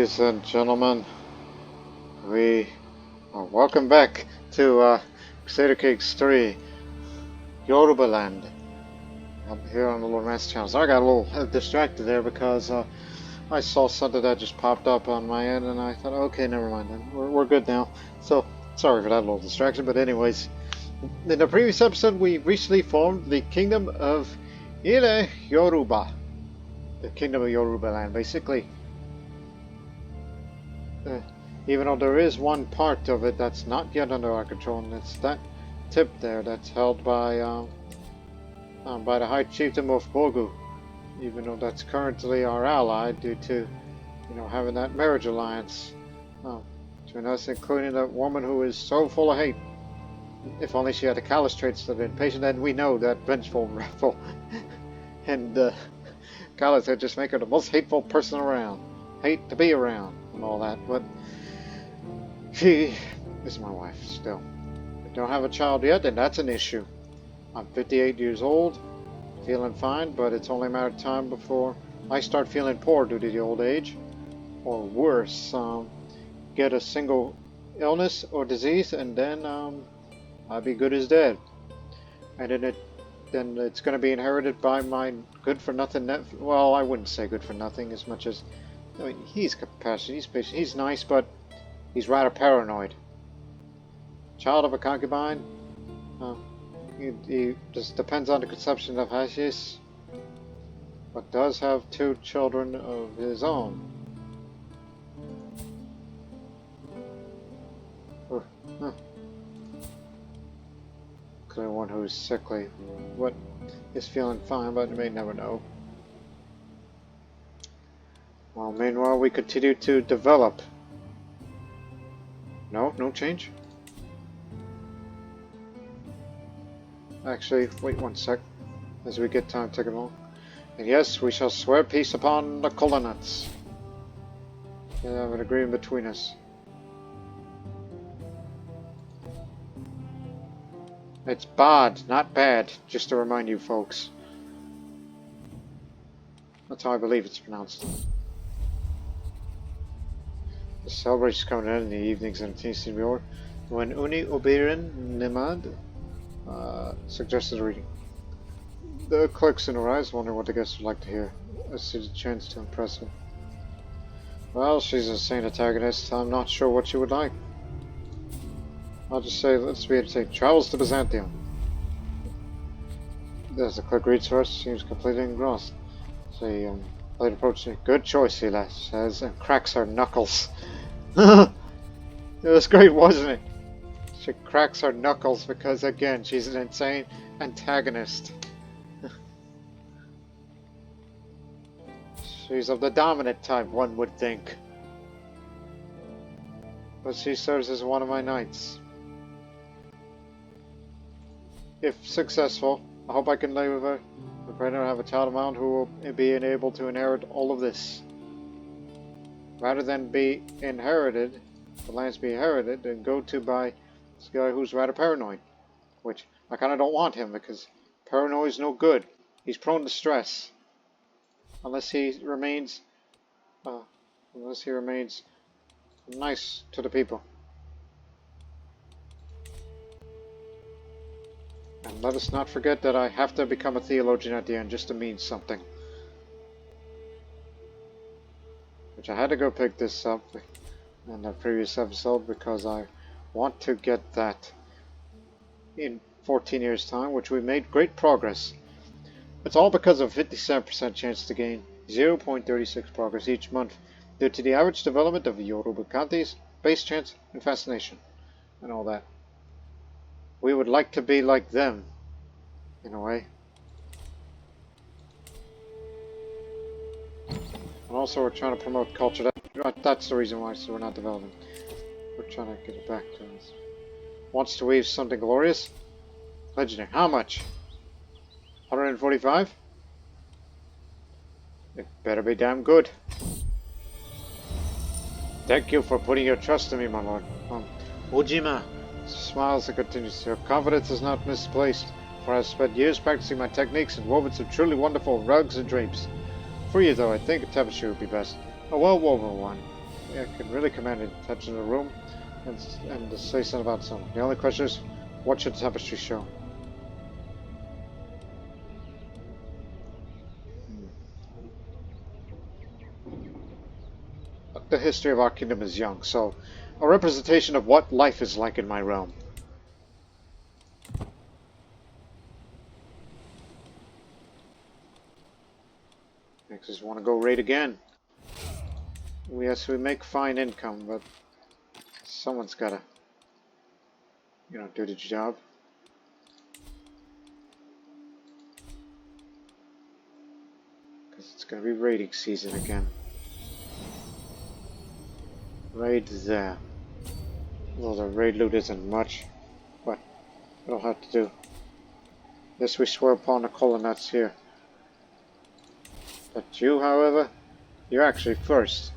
Ladies and gentlemen, we are welcome back to Crusader Cakes 3 Yorubaland. I'm here on the Little Master channel. So I got a little distracted there because I saw something that just popped up on my end and I thought, okay, never mind then. We're good now. So, sorry for that little distraction, but anyways, in the previous episode we recently formed the Kingdom of Yoruba. The Kingdom of Yorubaland, basically. Even though there is one part of it that's not yet under our control, and it's that tip there that's held by the High Chieftain of Bogu, even though that's currently our ally due to, having that marriage alliance between us, including that woman who is so full of hate. If only she had the callous traits of impatient, and we know that vengeful, wrathful, and callous would just make her the most hateful person around. Hate to be around. And all that, but she is my wife still. I don't have a child yet, and that's an issue. I'm 58 years old, feeling fine, but it's only a matter of time before I start feeling poor due to the old age, or worse, get a single illness or disease, and then I'll be good as dead. And then it's going to be inherited by my good-for-nothing nephew. Well, I wouldn't say good-for-nothing as much as, I mean, he's compassionate, he's patient, he's nice, but he's rather paranoid. Child of a concubine, he just depends on the consumption of hashish, but does have 2 children of his own. Clear one who's sickly. What is feeling fine, but you may never know. Well, meanwhile, we continue to develop. No change? Actually, wait one sec, as we get time ticking along. And yes, we shall swear peace upon the colonists. We have an agreement between us. It's bad, not bad, just to remind you folks. That's how I believe it's pronounced. The celebration is coming in the evenings and Ethnicities War. When Ooni Nimad suggested a reading. The clerks in her eyes, wondering what the guests would like to hear. I see the chance to impress her. Well, she's a saint antagonist. I'm not sure what she would like. I'll just say, let's be entertained. Travels to Byzantium. As the clerk reads first, seems completely engrossed. She later approaches me. Good choice, he says, and cracks her knuckles. It was great, wasn't it? She cracks her knuckles because, again, she's an insane antagonist. She's of the dominant type, one would think. But she serves as one of my knights. If successful, I hope I can lay with her. I pray to have a child of my own who will be able to inherit all of this. Rather than be inherited, the lands be inherited, and go to by this guy who's rather paranoid. Which, I kind of don't want him, because paranoid is no good. He's prone to stress. Unless he remains nice to the people. And let us not forget that I have to become a theologian at the end just to mean something. Which I had to go pick this up in the previous episode because I want to get that in 14 years time, which we made great progress. It's all because of 57% chance to gain 0.36 progress each month due to the average development of Yorubalands, base chance, and fascination, and all that. We would like to be like them, in a way. And also we're trying to promote culture. That's the reason why we're not developing. We're trying to get it back to us. Wants to weave something glorious? Legendary. How much? 145? It better be damn good. Thank you for putting your trust in me, my lord. Ojima smiles and continues. Your confidence is not misplaced, for I've spent years practicing my techniques and woven some truly wonderful rugs and drapes. For you, though, I think a tapestry would be best. A well-woven one. I can really command the attention of the room and to say something about someone. The only question is, what should the tapestry show? The history of our kingdom is young, so a representation of what life is like in my realm. Makes us want to go raid again. Yes, we make fine income, but someone's gotta, do the job. Because it's gonna be raiding season again. Raid there. Well, the raid loot isn't much, but it'll have to do. Yes, we swear upon the colonnades here. But you, however, you're actually first.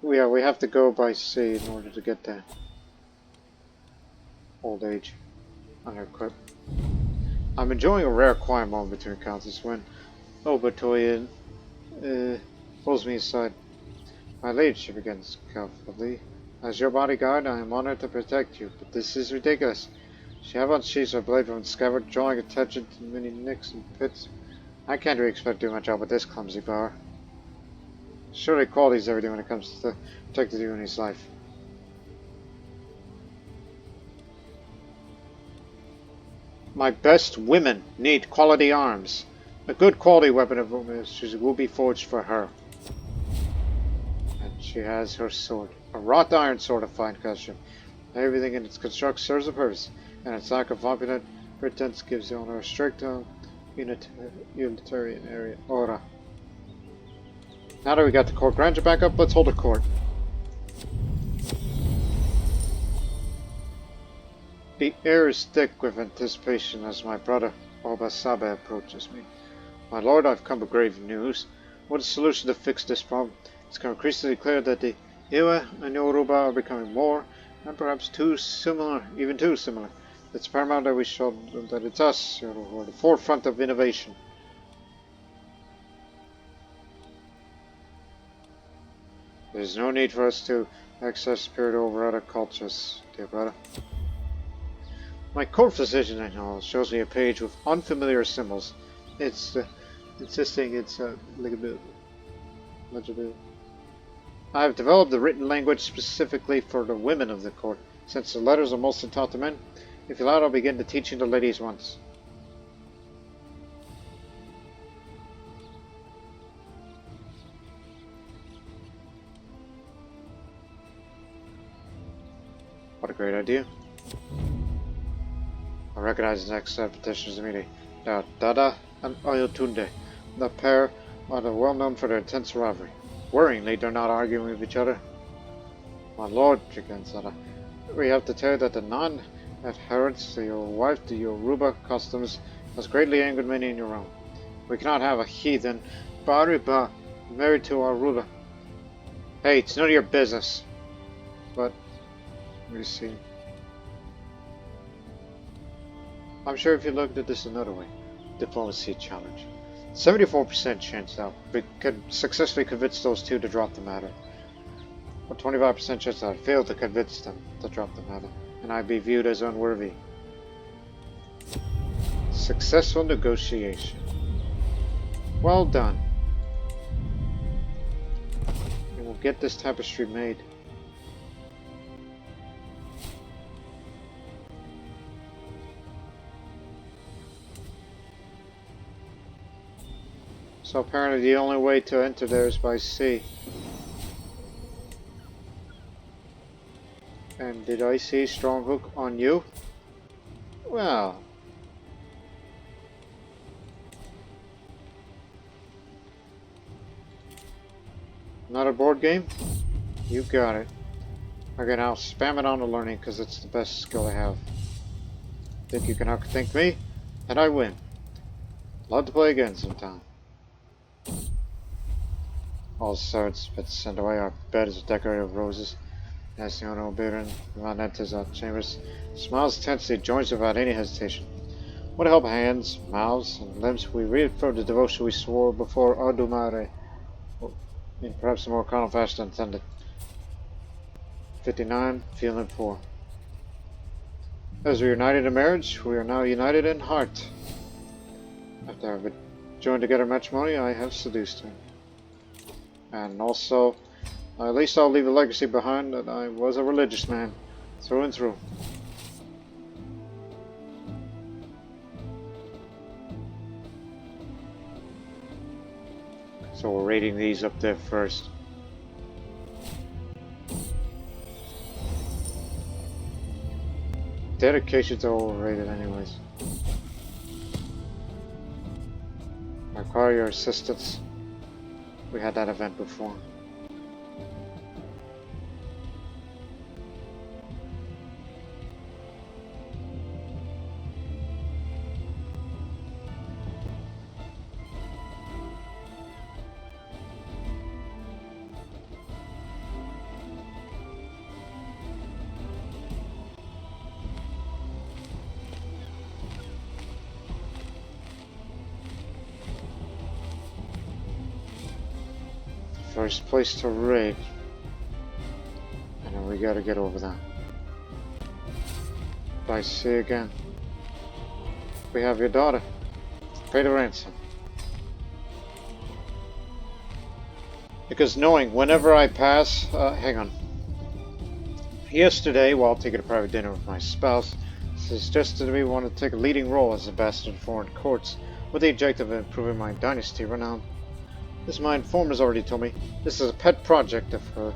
We have to go by sea in order to get there. Old age. Under-equipped. I'm enjoying a rare quiet moment between encounters when Oduduwa pulls me aside. My leadership begins carefully. As your bodyguard, I am honored to protect you, but this is ridiculous. She have unsheathed her blade from the scabbard, drawing attention to many nicks and pits. I can't really expect to do my job with this clumsy bar. Surely quality is everything when it comes to protecting Ooni's life. My best women need quality arms. A good quality weapon of will be forged for her. And she has her sword. A wrought iron sword of fine costume. Everything in its construction serves a purpose, and its lack of opulent pretense gives the owner a strict Egalitarian area aura. Now that we got the court grandeur back up, let's hold a court. The air is thick with anticipation as my brother Obasabe approaches me. My lord, I've come with grave news. What is the solution to fix this problem? It's become increasingly clear that the Iwa and Yoruba are becoming more, and perhaps too similar, even too similar. It's paramount that we show them that it's us who are the forefront of innovation. There's no need for us to access spirit over other cultures, dear brother. My court physician manual shows me a page with unfamiliar symbols. It's insisting it's legible. I have developed the written language specifically for the women of the court, since the letters are mostly taught to men. If you allow, I'll begin the teaching the ladies once. What a great idea. I recognize the next set of petitioners immediately. They are Dada and Oyotunde. The pair are well known for their intense rivalry. Worryingly, they're not arguing with each other. My lord, began Dada, we have to tell you that the non-adherence to your wife, the Yoruba customs, has greatly angered many in your realm. We cannot have a heathen, Bariba, married to our ruler. Hey, it's none of your business. But we see. I'm sure if you looked at this another way, diplomacy challenge. 74% chance that we could successfully convince those two to drop the matter. But 25% chance that I failed to convince them to drop the matter, and I'd be viewed as unworthy. Successful negotiation. Well done. And we'll get this tapestry made. So apparently the only way to enter there is by sea. And did I see strong hook on you? Well. Not a board game? You got it. Okay, now spam it on the learning because it's the best skill I have. Think you can outthink me? And I win. Love to play again sometime. All servants but sent away. Our bed is decorated with roses. As the owner Baron enters our chambers, smiles tensely, joins without any hesitation. With the help of hands, mouths, and limbs, we reaffirm the devotion we swore before Odumare. And perhaps more carnal fashion than intended. 59, feeling poor. As we are united in marriage, we are now united in heart. After having joined together matrimony, I have seduced her. And also, at least I'll leave a legacy behind that I was a religious man, through and through. So we're rating these up there first. Dedications are overrated anyways. I require your assistance. We had that event before. First place to raid. And then we gotta get over that. I see again. We have your daughter. Pay the ransom. Because knowing whenever I pass, hang on. Yesterday, while taking a private dinner with my spouse, suggested to me wanted to take a leading role as ambassador to foreign courts, with the objective of improving my dynasty renown. As my informers already told me, this is a pet project of her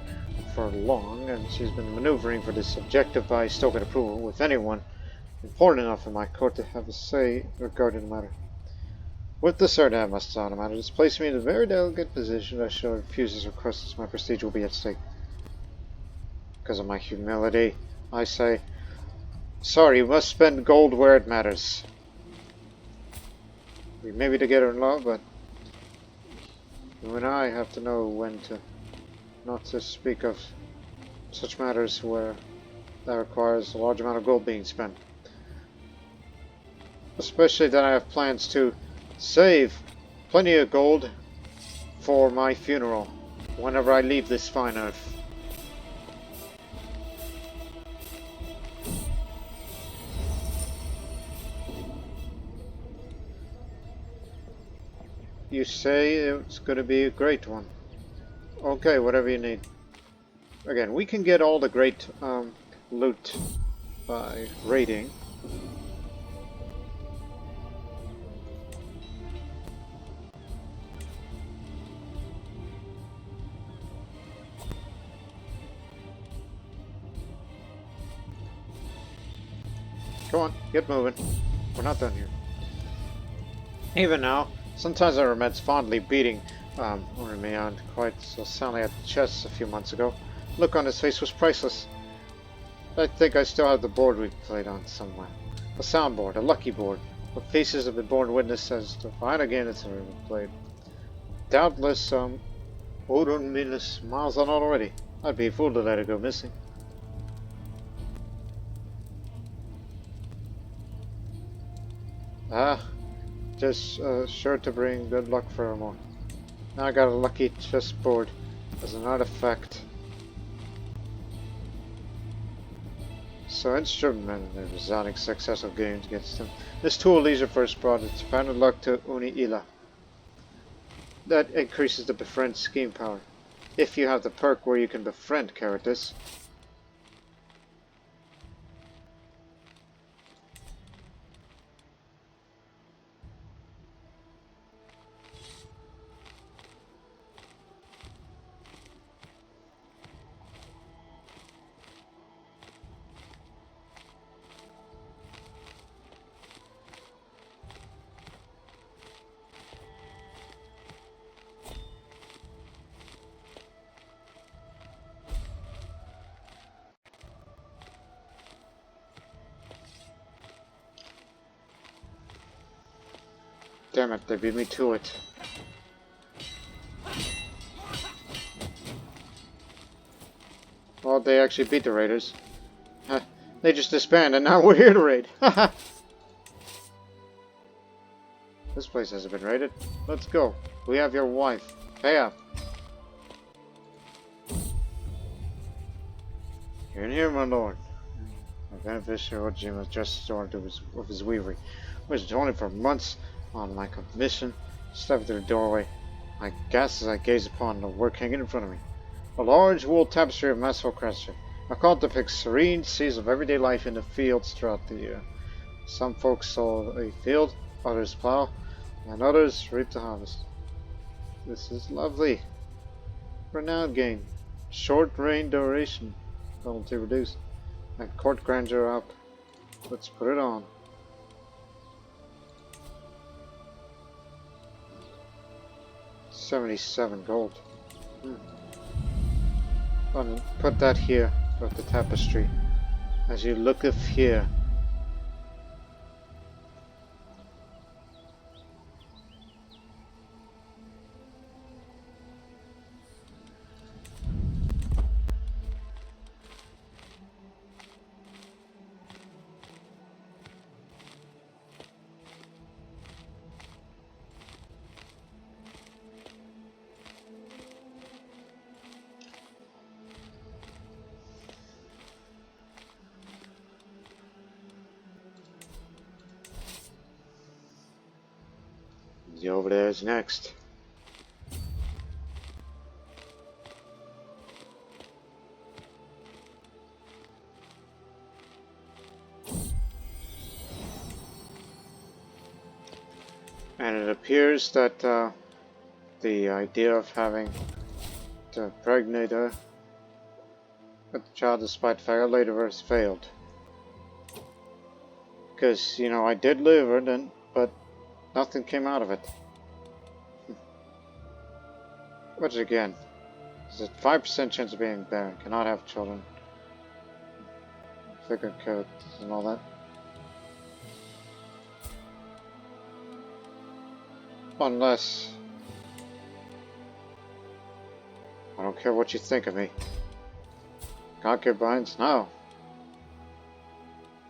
for long, and she's been maneuvering for this objective by stoking approval with anyone important enough in my court to have a say regarding the matter. With the Sir I must on the matter, this places me in a very delicate position. If I shall refuse his request, my prestige will be at stake. Because of my humility, I say, sorry, you must spend gold where it matters. We may be together in love, but you and I have to know when to not to speak of such matters where that requires a large amount of gold being spent. Especially that I have plans to save plenty of gold for my funeral whenever I leave this fine earth. You say it's going to be a great one. Okay, whatever you need. Again, we can get all the great loot by raiding. Come on, get moving. We're not done here. Even now, sometimes I remember fondly beating Ooni on quite so soundly at the chest a few months ago. The look on his face was priceless. I think I still have the board we played on somewhere. A soundboard, a lucky board, with faces have been borne witness as to fine again it's ever been played. Doubtless, miles on already. I'd be a fool to let it go missing. Just sure to bring good luck for more. Now I got a lucky chessboard as an artifact. So instrument in the resounding success of games against him. This tool leisure first brought its apparent luck to Ooni Ila. That increases the befriend scheme power. If you have the perk where you can befriend characters. Damn it, they beat me to it. Well, they actually beat the raiders. They just disbanded and now we're here to raid. This place hasn't been raided. Let's go. We have your wife. Pay up. In here, my lord. My beneficiary Ojima just started of his weaving. Waited only for months on my commission. Stepped through the doorway. I gasped as I gazed upon the work hanging in front of me. A large wool tapestry of masterful craftsmanship. A call depicts serene scenes of everyday life in the fields throughout the year. Some folks sow a field, others plow, and others reap the harvest. This is lovely. Renown gain. Short reign duration. Penalty reduced. And court grandeur up. Let's put it on. $77 gold. And put that here with the tapestry. As you looketh here. Over there is next. And it appears that the idea of having to impregnate her with the child despite the fact that later has failed. Because, you know, I did live her then, but nothing came out of it. Which again, is a 5% chance of being barren, cannot have children. Figure codes and all that. Unless... I don't care what you think of me. Concubines? No.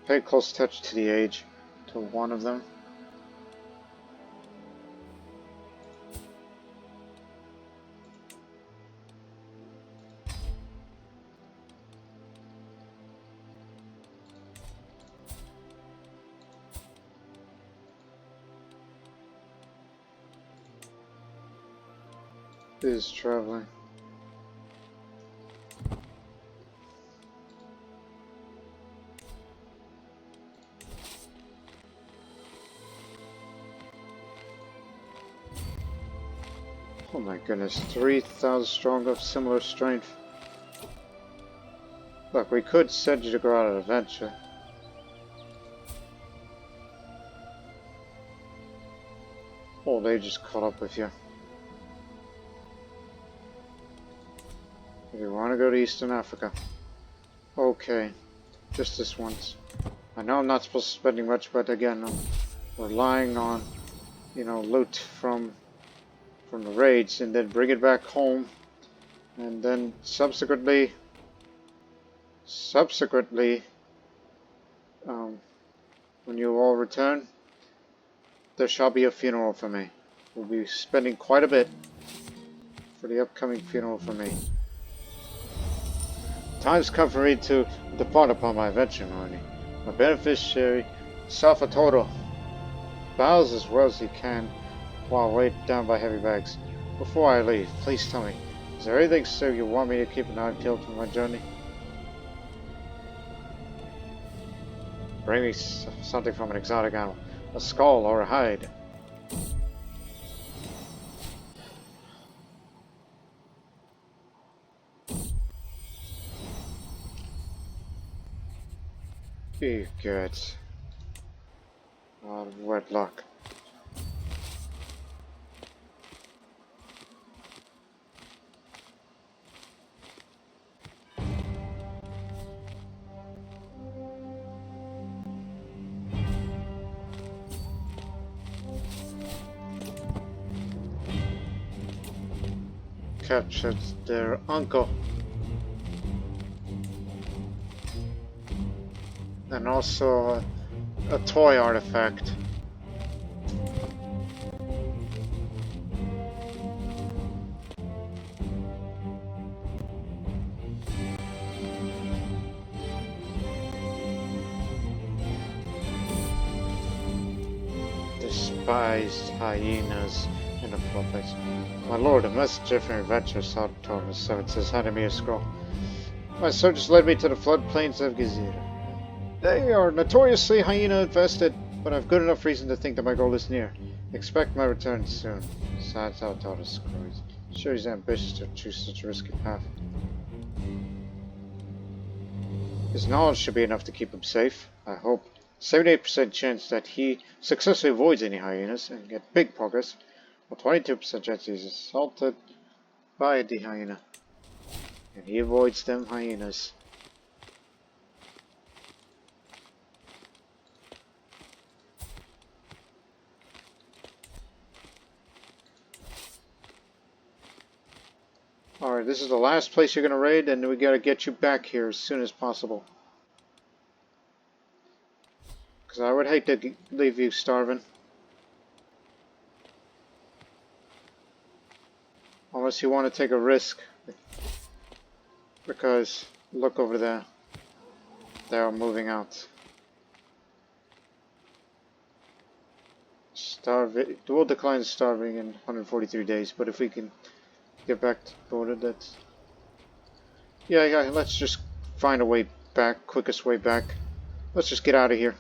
Pay close attention to the age to one of them. Is traveling. Oh my goodness, 3,000 strong of similar strength. Look, we could send you to go out on an adventure. Old age just caught up with you. If you want to go to Eastern Africa. Okay. Just this once. I know I'm not supposed to be spending much, but again, I'm relying on, you know, loot from the raids and then bring it back home. And then subsequently, when you all return, there shall be a funeral for me. We'll be spending quite a bit for the upcoming funeral for me. Time's come for me to depart upon my adventure, Ooni. My beneficiary, Salvatore, bows as well as he can while weighed down by heavy bags. Before I leave, please tell me, is there anything, sir, you want me to keep an eye peeled for my journey? Bring me something from an exotic animal, a skull or a hide. Be good. Out of wedlock. Captured their uncle. And also a toy artifact. despised hyenas in the floodplains. My lord, a messenger from your adventure sought Torres 7 says handed me a scroll. My searches led me to the floodplains of Crusader. They are notoriously hyena infested, but I've good enough reason to think that my goal is near. Expect my return soon. Besides how Torres screws. Sure he's ambitious to choose such a risky path. His knowledge should be enough to keep him safe, I hope. 78% chance that he successfully avoids any hyenas and get big progress, while 22% chance he's assaulted by the hyena. And he avoids them hyenas. Alright, this is the last place you're going to raid, and we got to get you back here as soon as possible. Because I would hate to leave you starving. Unless you want to take a risk. Because, look over there. They are moving out. We'll decline starving in 143 days, but if we can get back to the border, that's... Yeah, let's just find a way back, quickest way back. Let's just get out of here.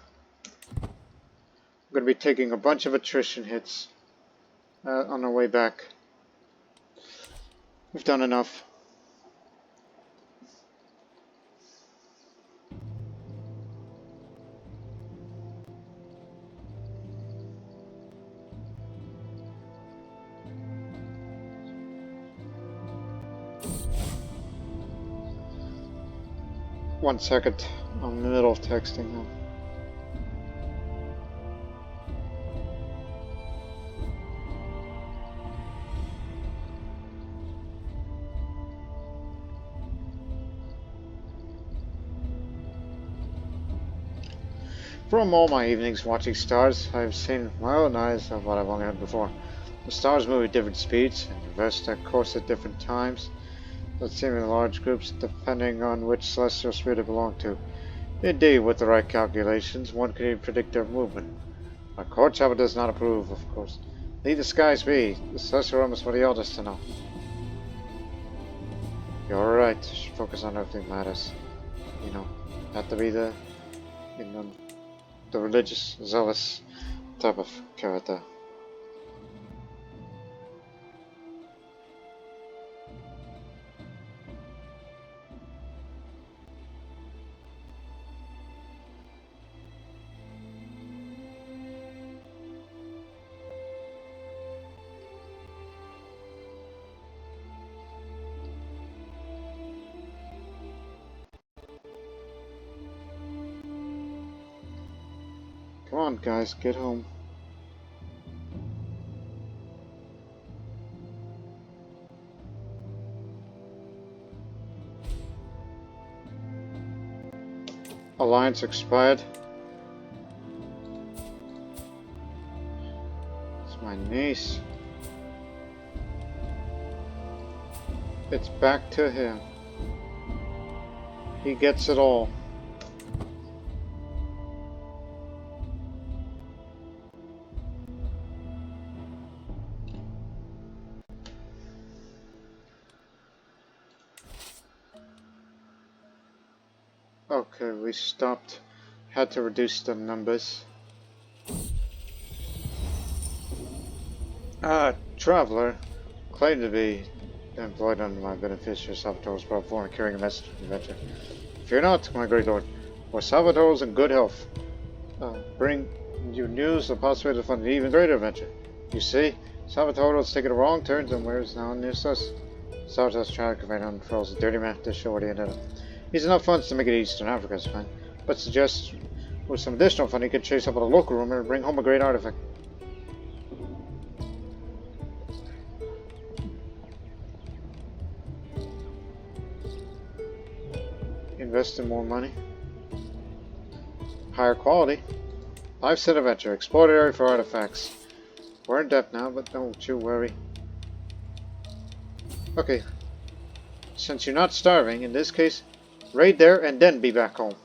I'm going to be taking a bunch of attrition hits on our way back. We've done enough. One second, I'm in the middle of texting now. From all my evenings watching stars, I've seen my own eyes of what I've only heard before. The stars move at different speeds and reverse their course at different times. That seem in large groups depending on which celestial sphere they belong to. Indeed, with the right calculations, one can even predict their movement. My court chapel does not approve, of course. Leave the skies be. The celestial realm is for the elders to know. You're right. You should focus on everything that matters. You know, have to be the religious, zealous type of character. Come on, guys, get home. Alliance expired. It's my niece. It's back to him. He gets it all. Okay, we stopped. Had to reduce the numbers. Traveler. Claimed to be employed under my beneficiary Salvatore's platform and carrying a message of adventure. Fear not, my great lord. For Salvatore's in good health. Bring you news of the possibility of finding an even greater adventure. You see, Salvatore has taken a wrong turn and where's now near us. Salvatore's trying to convey on patrols a dirty man to show what he ended up. He's enough funds to make it Eastern Africa, is fine. But suggests with some additional fun he could chase up a local rumor and bring home a great artifact. Invest in more money. Higher quality. Life-set adventure. Explore the area for artifacts. We're in depth now, but don't you worry. Okay. Since you're not starving, in this case, raid there and then be back home.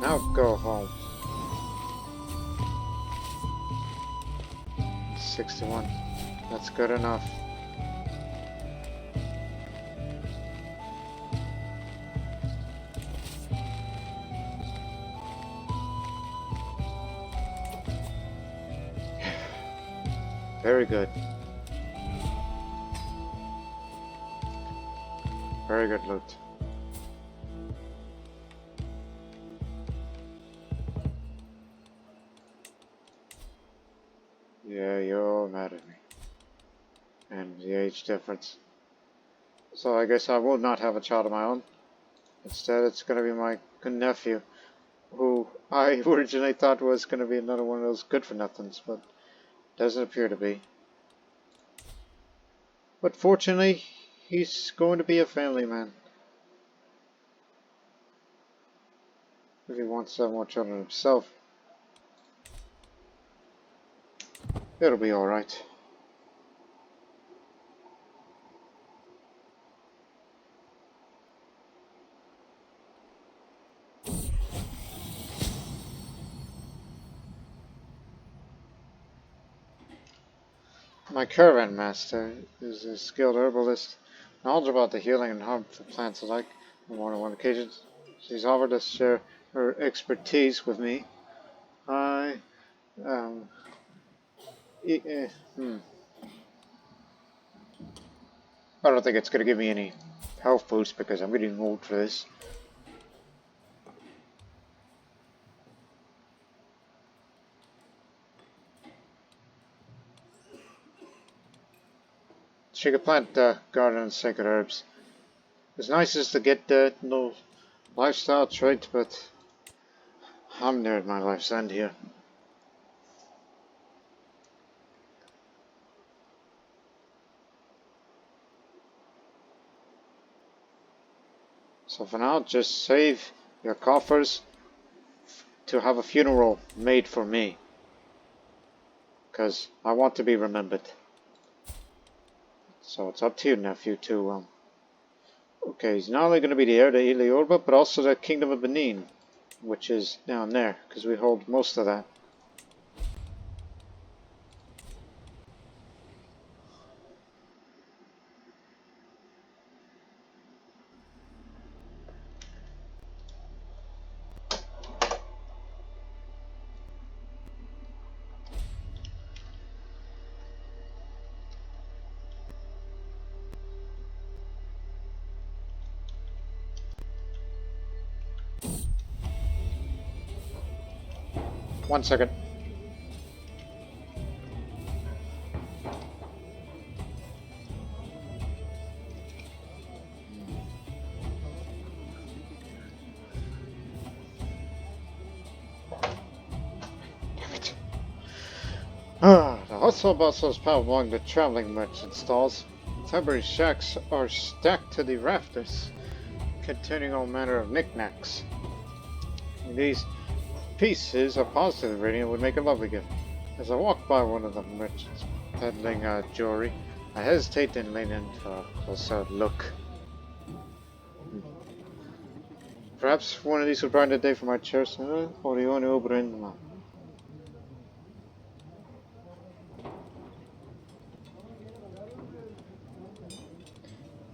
Now go home. 61. That's good enough. Very good. Very good loot. Yeah, you're mad at me. And the age difference. So I guess I will not have a child of my own. Instead, it's going to be my nephew, who I originally thought was going to be another one of those good-for-nothings, but doesn't appear to be. But fortunately, he's going to be a family man. If he wants to have more children himself, it'll be alright. My caravan master is a skilled herbalist, knowledgeable about the healing and harmful plants alike. On more than one occasion, she's offered to share her expertise with me. I, um, e- eh, hmm. I don't think it's going to give me any health boost because I'm getting old for this. She could plant garden and sacred herbs. It's nice as to get no lifestyle trait, but I'm near my life's end here. So for now, just save your coffers to have a funeral made for me. Because I want to be remembered. So it's up to you, nephew, to, okay, he's not only going to be the heir to Iliorba, but also the Kingdom of Benin, which is down there, because we hold most of that. One second. The hustle bustle is found among the traveling merchant stalls. Temporary shacks are stacked to the rafters, containing all manner of knickknacks. These pieces are positive rating and would make a lovely gift. As I walk by one of the merchants peddling jewelry, I hesitate and lean in for a closer look. Perhaps one of these would brighten the day for my church.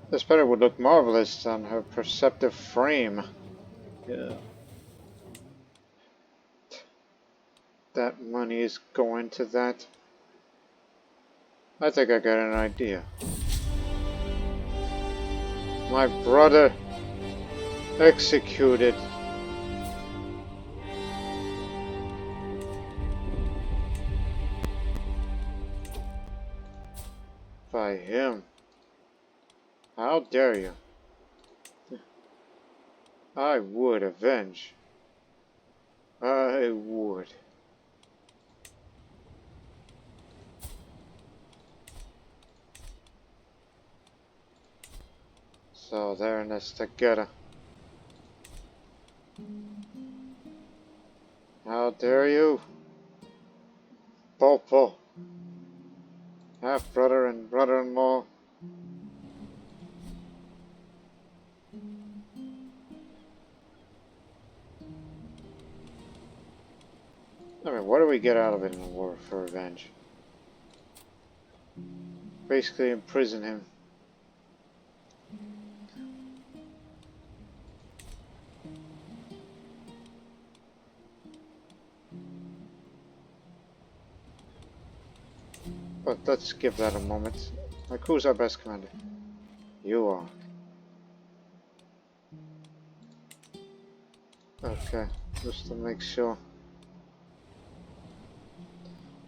This better would look marvelous on her perceptive frame. Yeah. That money is going to that. I think I got an idea. My brother executed. By him. How dare you? I would avenge. I would. So they're in this together. How dare you? Popo. Half brother and brother-in-law. I mean, what do we get out of it in a war for revenge? Basically imprison him. But let's give that a moment. Like, who's our best commander? You are. Okay, just to make sure.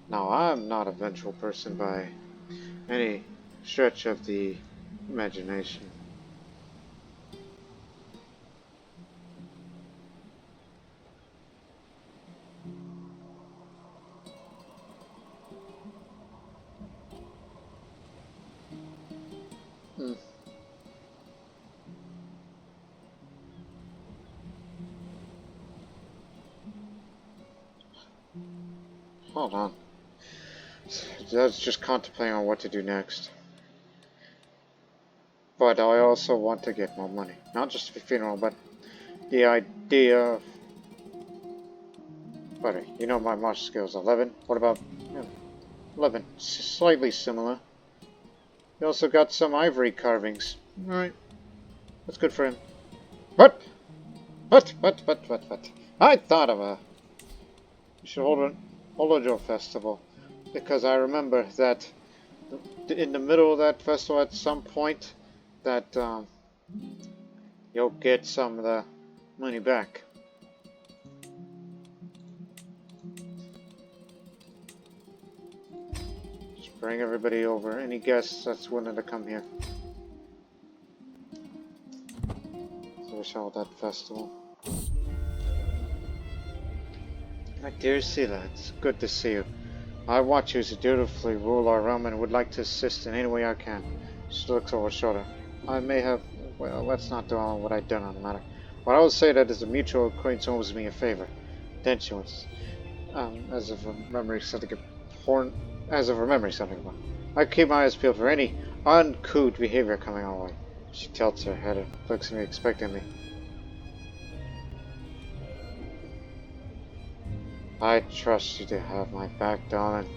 Now, I'm not a vengeful person by any stretch of the imagination. Hold on. I was just contemplating on what to do next. But I also want to get more money. Not just for funeral, but the idea of... Buddy, you know my martial skills 11. What about 11? Slightly similar. He also got some ivory carvings. Alright. That's good for him. What? I thought of a... You should hold a festival. Because I remember that in the middle of that festival at some point that you'll get some of the money back. Just bring everybody over. Any guests that's willing to come here. So we shall that festival. My dear Sela, it's good to see you. I watch you as you dutifully rule our realm and would like to assist in any way I can. She looks over her shoulder. I may have... Well, let's not dwell on what I've done on the matter. What I will say that is a mutual acquaintance owes me a favor. Then she wants... as of remembering something about. I keep my eyes peeled for any uncouth behavior coming our way. She tilts her head and looks at me expectantly. I trust you to have my back, darling.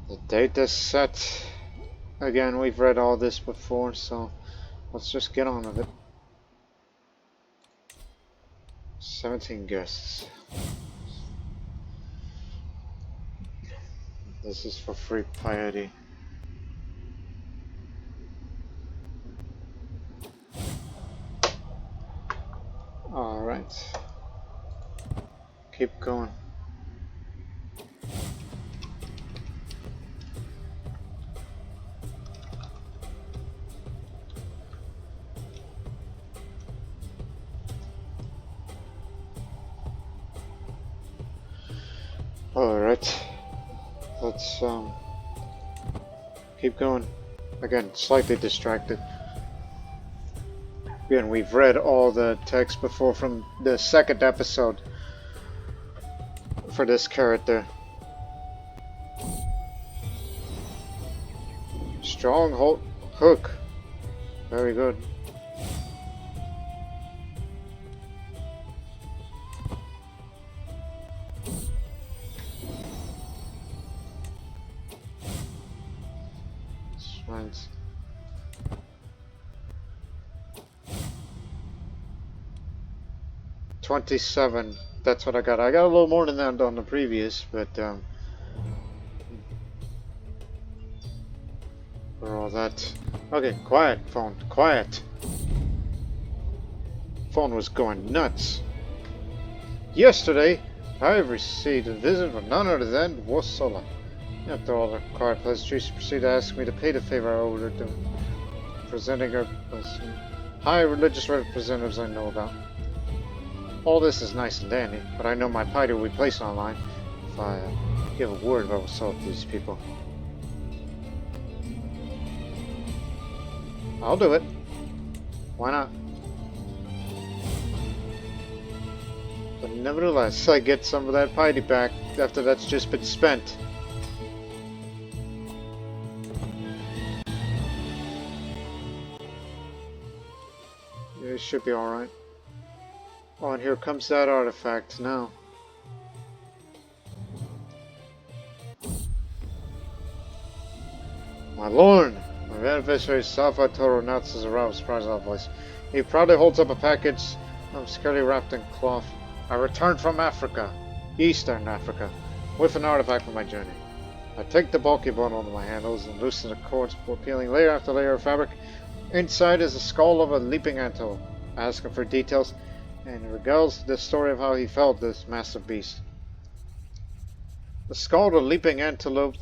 The date is set. Again, we've read all this before, so let's just get on with it. 17 guests. This is for free piety. Alright. Keep going. Alright. Let's keep going. Again, slightly distracted. Again, we've read all the text before from the second episode for this character. Stronghold hook. Very good. Right. $27. That's what I got. I got a little more than that on the previous, but for all that. Okay, quiet, phone. Quiet. Phone was going nuts. Yesterday, I received a visit from none other than Wasola. After all the quiet pleasantries, she proceeded to ask me to pay the favor I owed her to presenting her as high religious representatives I know about. All this is nice and dandy, but I know my piety will be placed online if I give a word about what's up with these people. I'll do it. Why not? But nevertheless, I get some of that piety back after that's just been spent. should be alright. Oh, and here comes that artifact now. My lord! My beneficiary Salvatore announces a rather surprised loud voice. He proudly holds up a package securely wrapped in cloth. I returned from Africa, Eastern Africa, with an artifact for my journey. I take the bulky bundle into my handles and loosen the cords before peeling layer after layer of fabric. Inside is the skull of a leaping antelope. I ask him for details, and he regales the story of how he felled this massive beast. The skull of the leaping antelope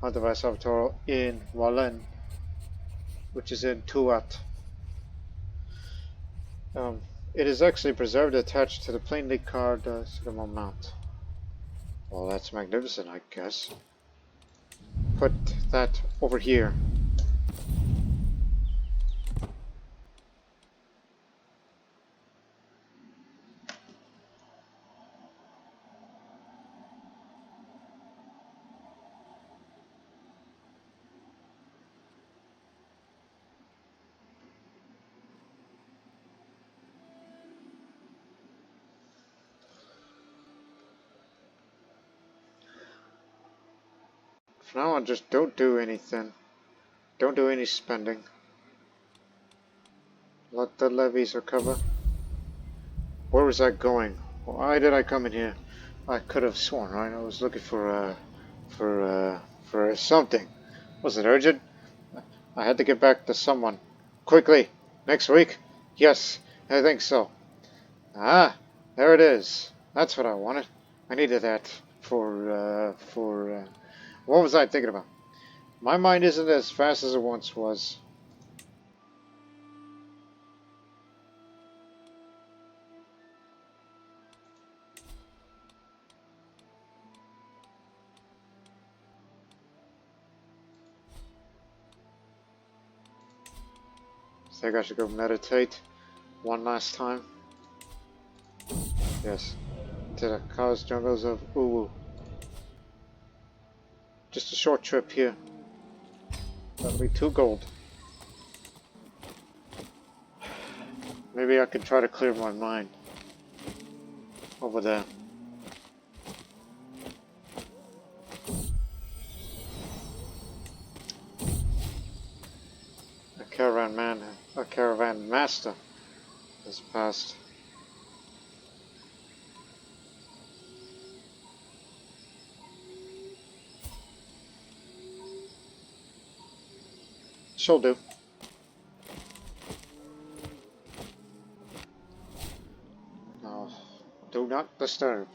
hunted by Salvatore in Wallen, which is in Tuat. It is actually preserved attached to the plainly carved Sycamore Mount. Well, that's magnificent, I guess. Put that over here. For now on, just don't do anything. Don't do any spending. Let the levies recover. Where was I going? Why did I come in here? I could have sworn, right? I was looking for something. Was it urgent? I had to get back to someone. Quickly! Next week? Yes, I think so. Ah, there it is. That's what I wanted. I needed that what was I thinking about? My mind isn't as fast as it once was. I think I should go meditate one last time. Yes, to the Chaos jungles of Uwu. Just a short trip here. That'll be 2 gold. Maybe I can try to clear my mind over there. A caravan master has passed. She'll do. No, do not disturb.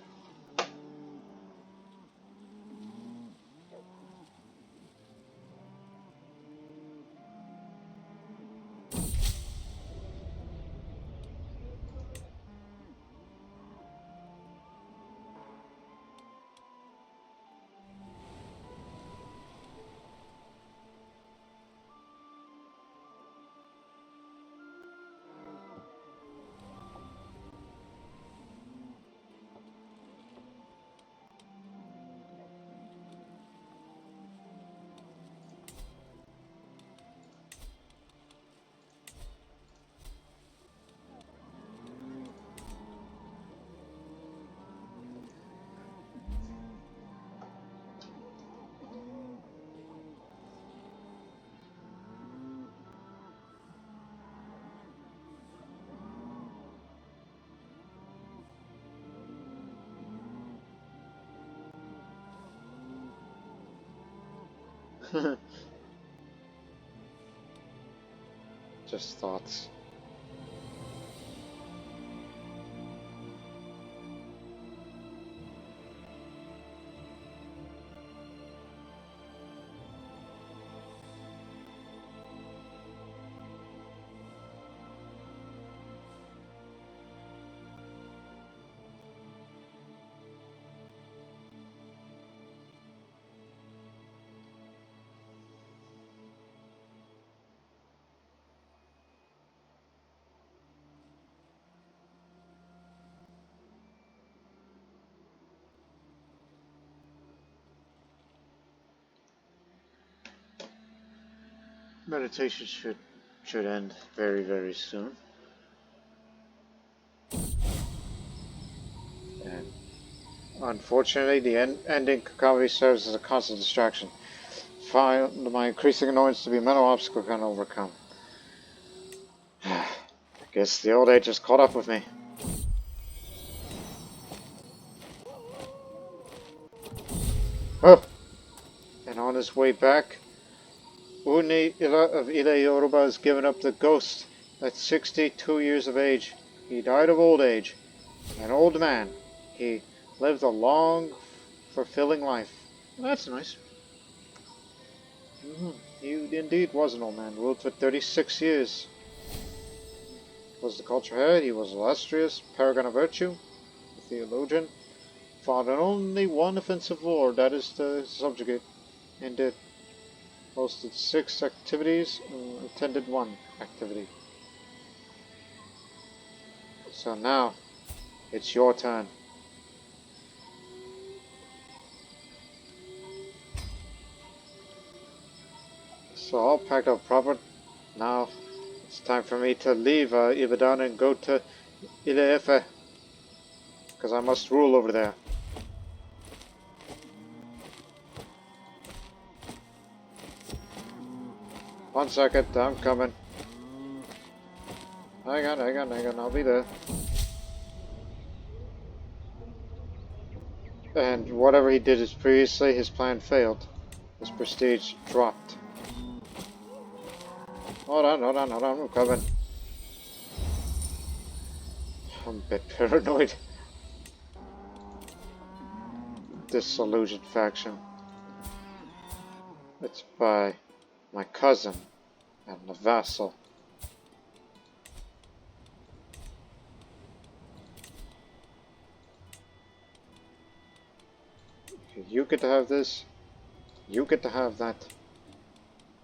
Just thoughts. Meditation should end very, very soon. Unfortunately, the ending cacophony serves as a constant distraction. Find my increasing annoyance to be a mental obstacle I can overcome. I guess the old age has caught up with me. Oh! And on his way back, Ooni of Ile Yoruba has given up the ghost at 62 years of age. He died of old age. An old man. He lived a long, fulfilling life. That's nice. He indeed was an old man. Ruled for 36 years. Was the culture head. He was illustrious, paragon of virtue, a theologian. Fought in only one offensive war, that is to subjugate, and did. Hosted 6 activities and attended 1 activity. So now, it's your turn. So all packed up proper. Now, it's time for me to leave Ibadan and go to Ile Ife, because I must rule over there. One second, I'm coming. Hang on, I'll be there. And whatever he did previously, his plan failed. His prestige dropped. Hold on, I'm coming. I'm a bit paranoid. Disillusioned faction. It's by my cousin and the vassal. You get to have this, you get to have that,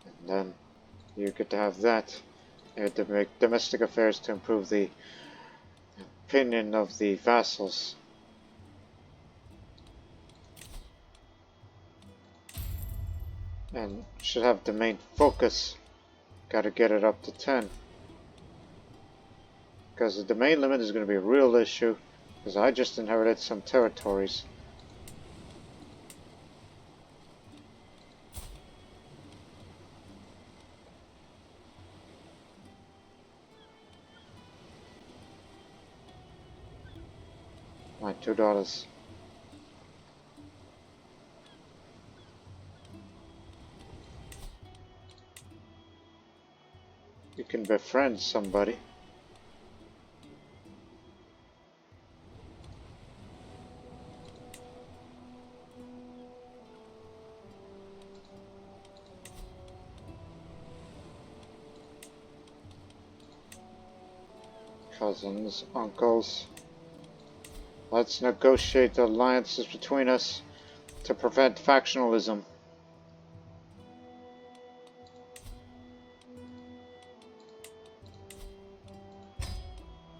and then you get to have that. You have to make domestic affairs to improve the opinion of the vassals. And should have the main focus. Gotta get it up to 10. Because the domain limit is going to be a real issue. Because I just inherited some territories. My 2 daughters. You can befriend somebody. Cousins, uncles. Let's negotiate alliances between us to prevent factionalism.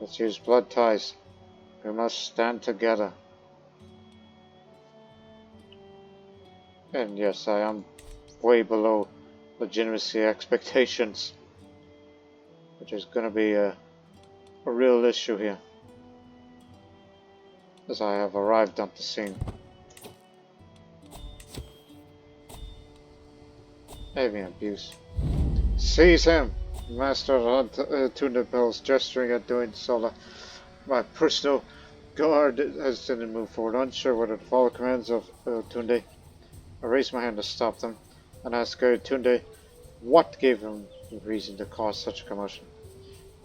Let's use blood ties. We must stand together. And yes, I am way below legitimacy expectations, which is going to be a real issue here, as I have arrived on the scene. Avian abuse. Seize him! Master Tunde gesturing at doing so. My personal guard has didn't move forward, unsure whether to follow commands of Tunde. I raised my hand to stop them and asked Tunde what gave him the reason to cause such a commotion.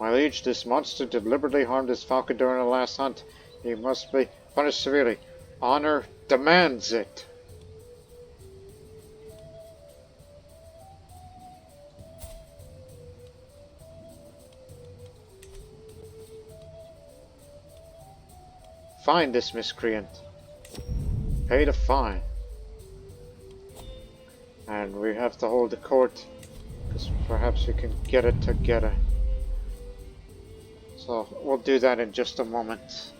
My liege, this monster deliberately harmed his falcon during the last hunt. He must be punished severely. Honor demands it. Find this miscreant. Pay the fine. And we have to hold the court, because perhaps we can get it together. So we'll do that in just a moment.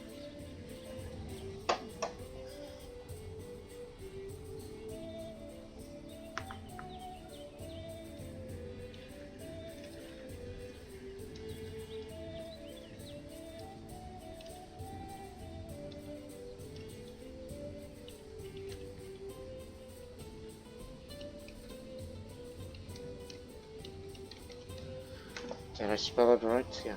Did I spell it right? Yeah.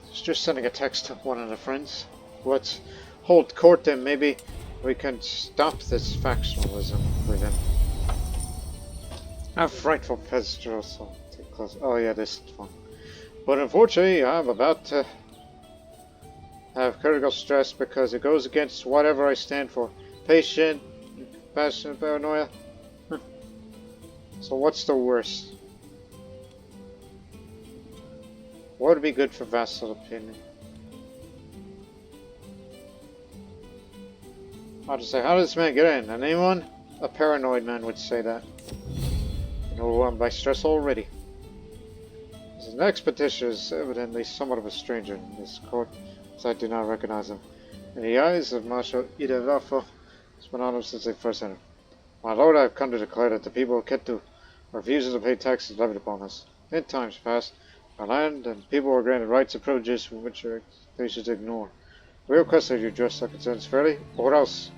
It's just sending a text to one of the friends. Let's hold court then. Maybe we can stop this factionalism with him. A frightful pestilence. So take close. Oh yeah, this one. But unfortunately, I'm about to have critical stress because it goes against whatever I stand for. Patient, compassion, paranoia. So what's the worst? What would be good for vassal opinion? I'll just say, how did this man get in? And anyone? A paranoid man would say that. And overwhelmed by stress already. This next petitioner is evidently somewhat of a stranger in this court, as I do not recognize him. In the eyes of Marshal Oduduwa, it's been on him since they first entered. My lord, I have come to declare that the people of Ketu refuses to pay taxes levied upon us. In times past, our land and people were granted rights and privileges from which they should ignore. We request that you address our concerns fairly, or else.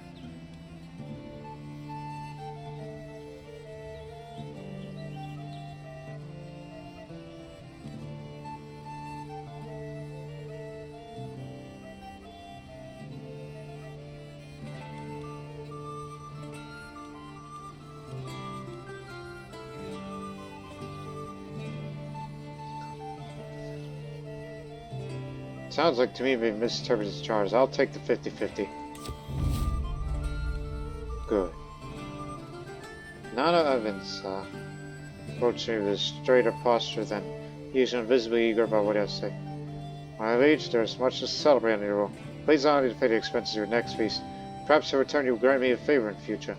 Sounds like to me they misinterpreted his charges. I'll take the 50-50. Good. Nana Evans, approached me with a straighter posture than usual, visibly eager about what I say. My liege, there is much to celebrate on your role. Please allow me to pay the expenses of your next feast. Perhaps in return you will grant me a favor in future.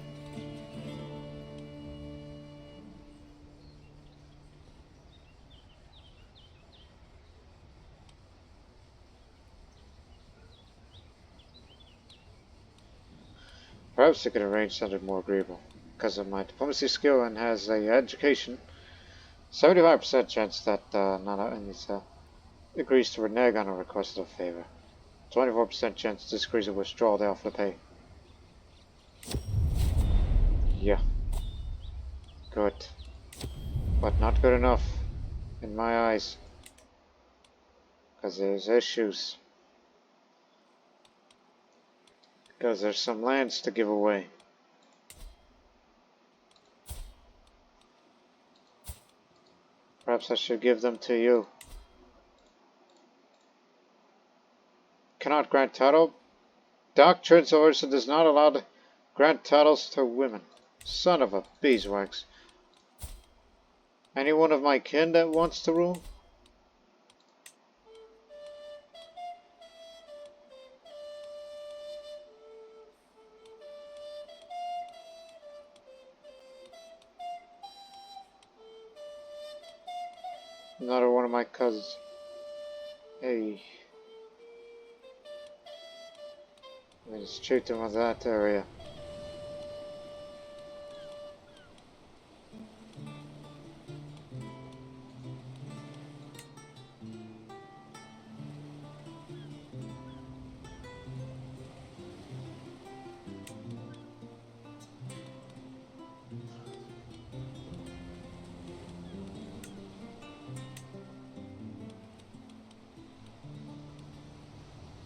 Perhaps you could arrange something more agreeable. Because of my diplomacy skill and has a education, 75% chance that Nana Evans agrees to renege on a requested favor. 24% chance disagrees and withdraw the offer to pay. Yeah. Good. But not good enough, in my eyes. Because there's issues. Because there's some lands to give away. Perhaps I should give them to you. Cannot grant title. Doctrines Orson does not allow to grant titles to women. Son of a beeswax. Anyone of my kin that wants to rule? Another one of my cousins. Hey. I mean, straight to that area.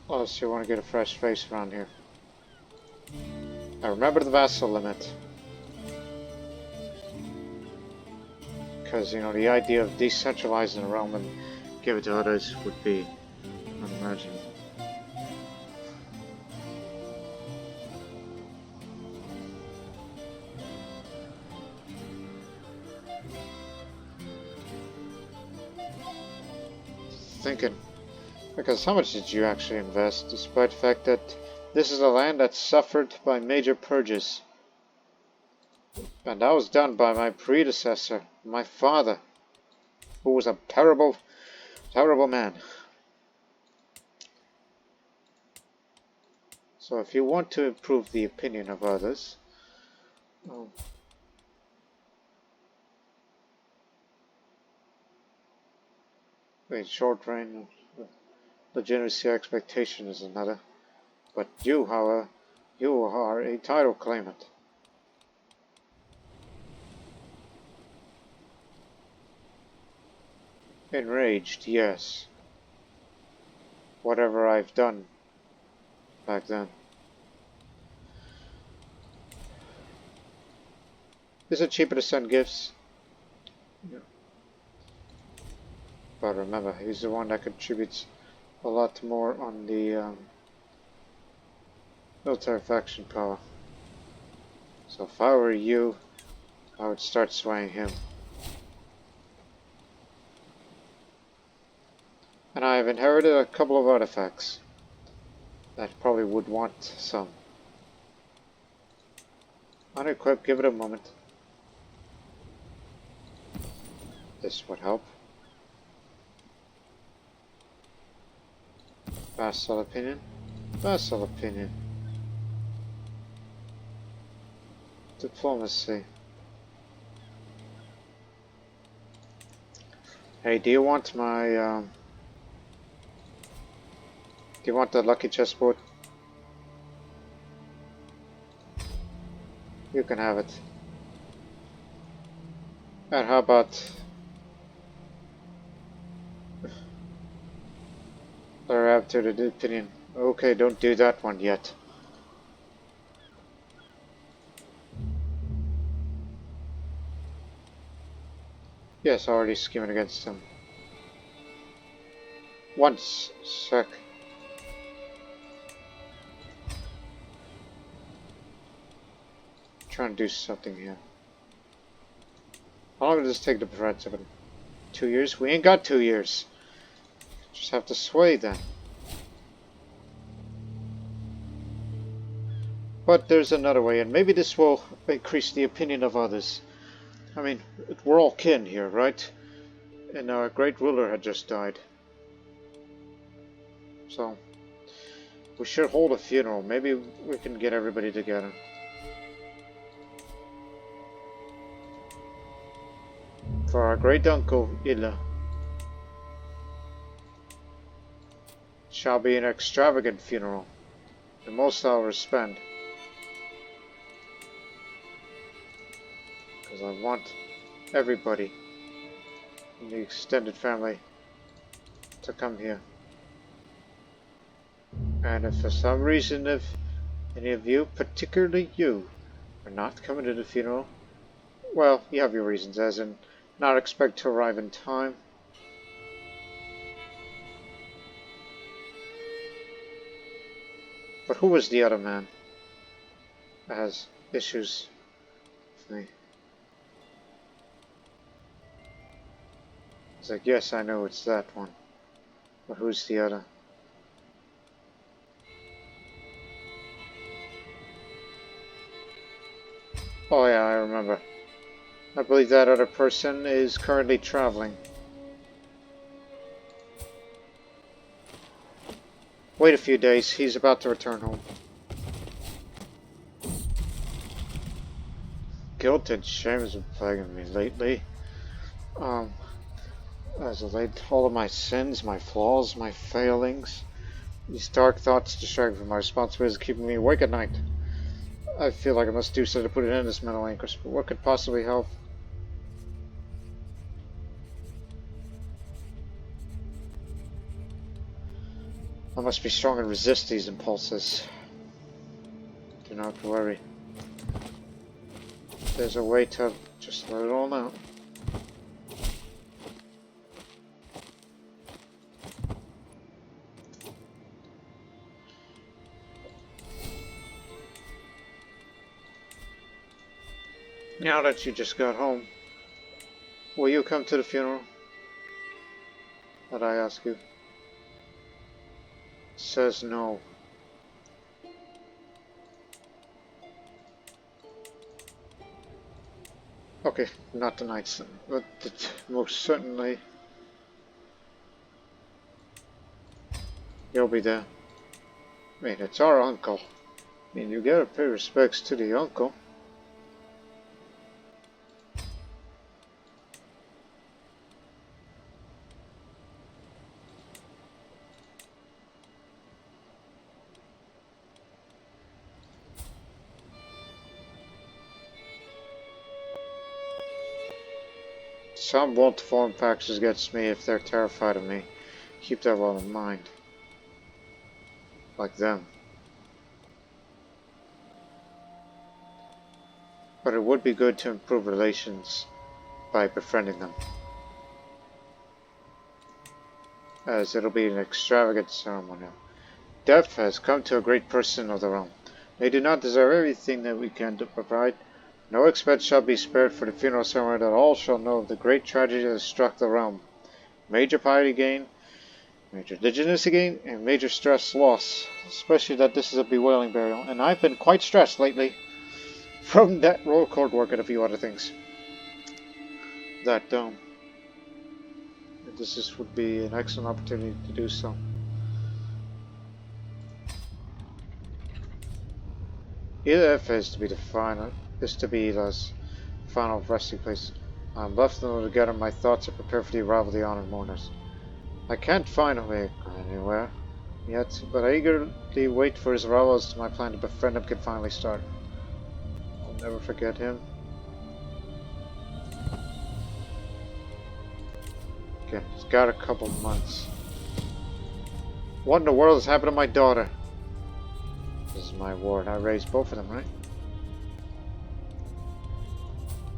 Unless you want to get a fresh face around here. Now remember the vassal limit. Because, you know, the idea of decentralizing the realm and give it to others would be unimaginable. Thinking. Because how much did you actually invest, despite the fact that this is a land that suffered by major purges? And that was done by my predecessor, my father, who was a terrible, terrible man. So if you want to improve the opinion of others, wait, short reign, legitimacy expectation is another. But you, however, you are a title claimant. Enraged, yes. Whatever I've done back then. Is it cheaper to send gifts? Yeah. But remember, he's the one that contributes a lot more on the military faction power. So if I were you, I would start swaying him. And I have inherited a couple of artifacts that probably would want some. Unequip, give it a moment. This would help. Vassal opinion. Vassal opinion. Diplomacy. Hey, do you want my, do you want the lucky chessboard? You can have it. And how about after the opinion? Okay, don't do that one yet. Yes, already scheming against him. Once sec. Trying to do something here. How long does this take to prevent something? 2 years? We ain't got 2 years. Just have to sway then. But there's another way, and maybe this will increase the opinion of others. I mean, we're all kin here, right? And our great ruler had just died. So, we should hold a funeral. Maybe we can get everybody together. For our great uncle, Illa. Shall be an extravagant funeral. The most I'll ever spend. Because I want everybody in the extended family to come here. And if for some reason, if any of you, particularly you, are not coming to the funeral, well, you have your reasons, as in not expect to arrive in time. But who was the other man that has issues with me? It's like, yes, I know it's that one. But who's the other? Oh yeah, I remember. I believe that other person is currently traveling. Wait a few days, he's about to return home. Guilt and shame has been plaguing me lately. As of late, all of my sins, my flaws, my failings, these dark thoughts distract from my responsibilities, keeping me awake at night. I feel like I must do something to put an end to this mental anguish, but what could possibly help? I must be strong and resist these impulses. Do not worry. There's a way to just let it all out. Now that you just got home, will you come to the funeral? That I ask you. Says no. Okay, not tonight, but most certainly you'll be there. I mean, it's our uncle. I mean, you gotta pay respects to the uncle. Some won't form factions against me if they're terrified of me. Keep that well in mind. Like them. But it would be good to improve relations by befriending them. As it'll be an extravagant ceremony. Death has come to a great person of the realm. They do not deserve everything that we can provide. No expense shall be spared for the funeral ceremony, that all shall know of the great tragedy that has struck the realm. Major piety gain, major legitimacy gain, and major stress loss. Especially that this is a bewailing burial. And I've been quite stressed lately. From that royal court work and a few other things. That, this would be an excellent opportunity to do so. EF is to be the final, final resting place. I'm left alone to gather my thoughts and prepare for the arrival of the honored mourners. I can't find a way anywhere yet, but I eagerly wait for his arrival as my plan to befriend him can finally start. I'll never forget him. Again, it's got a couple months. What in the world has happened to my daughter? This is my ward. I raised both of them, right?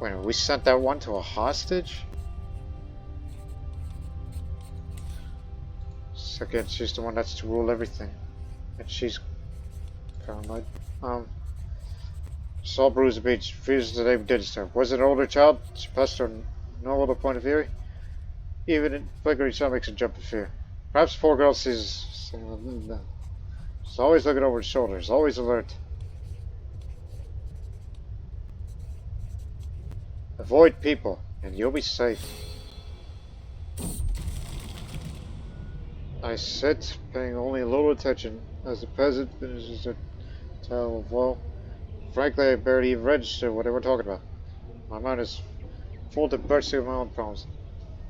Wait, we sent that one to a hostage? Second, she's the one that's to rule everything. And she's paranoid. Saul Bruiser Beach refuses the name did her. Was it an older child? She passed her no other point of view. Even in flickering sun makes her jump in fear. Perhaps poor girl sees something. She's always looking over his shoulders, always alert. Avoid people, and you'll be safe. I sit, paying only a little attention, as the peasant finishes their tale of woe. Frankly, I barely even register what they were talking about. My mind is full to bursting with my own problems.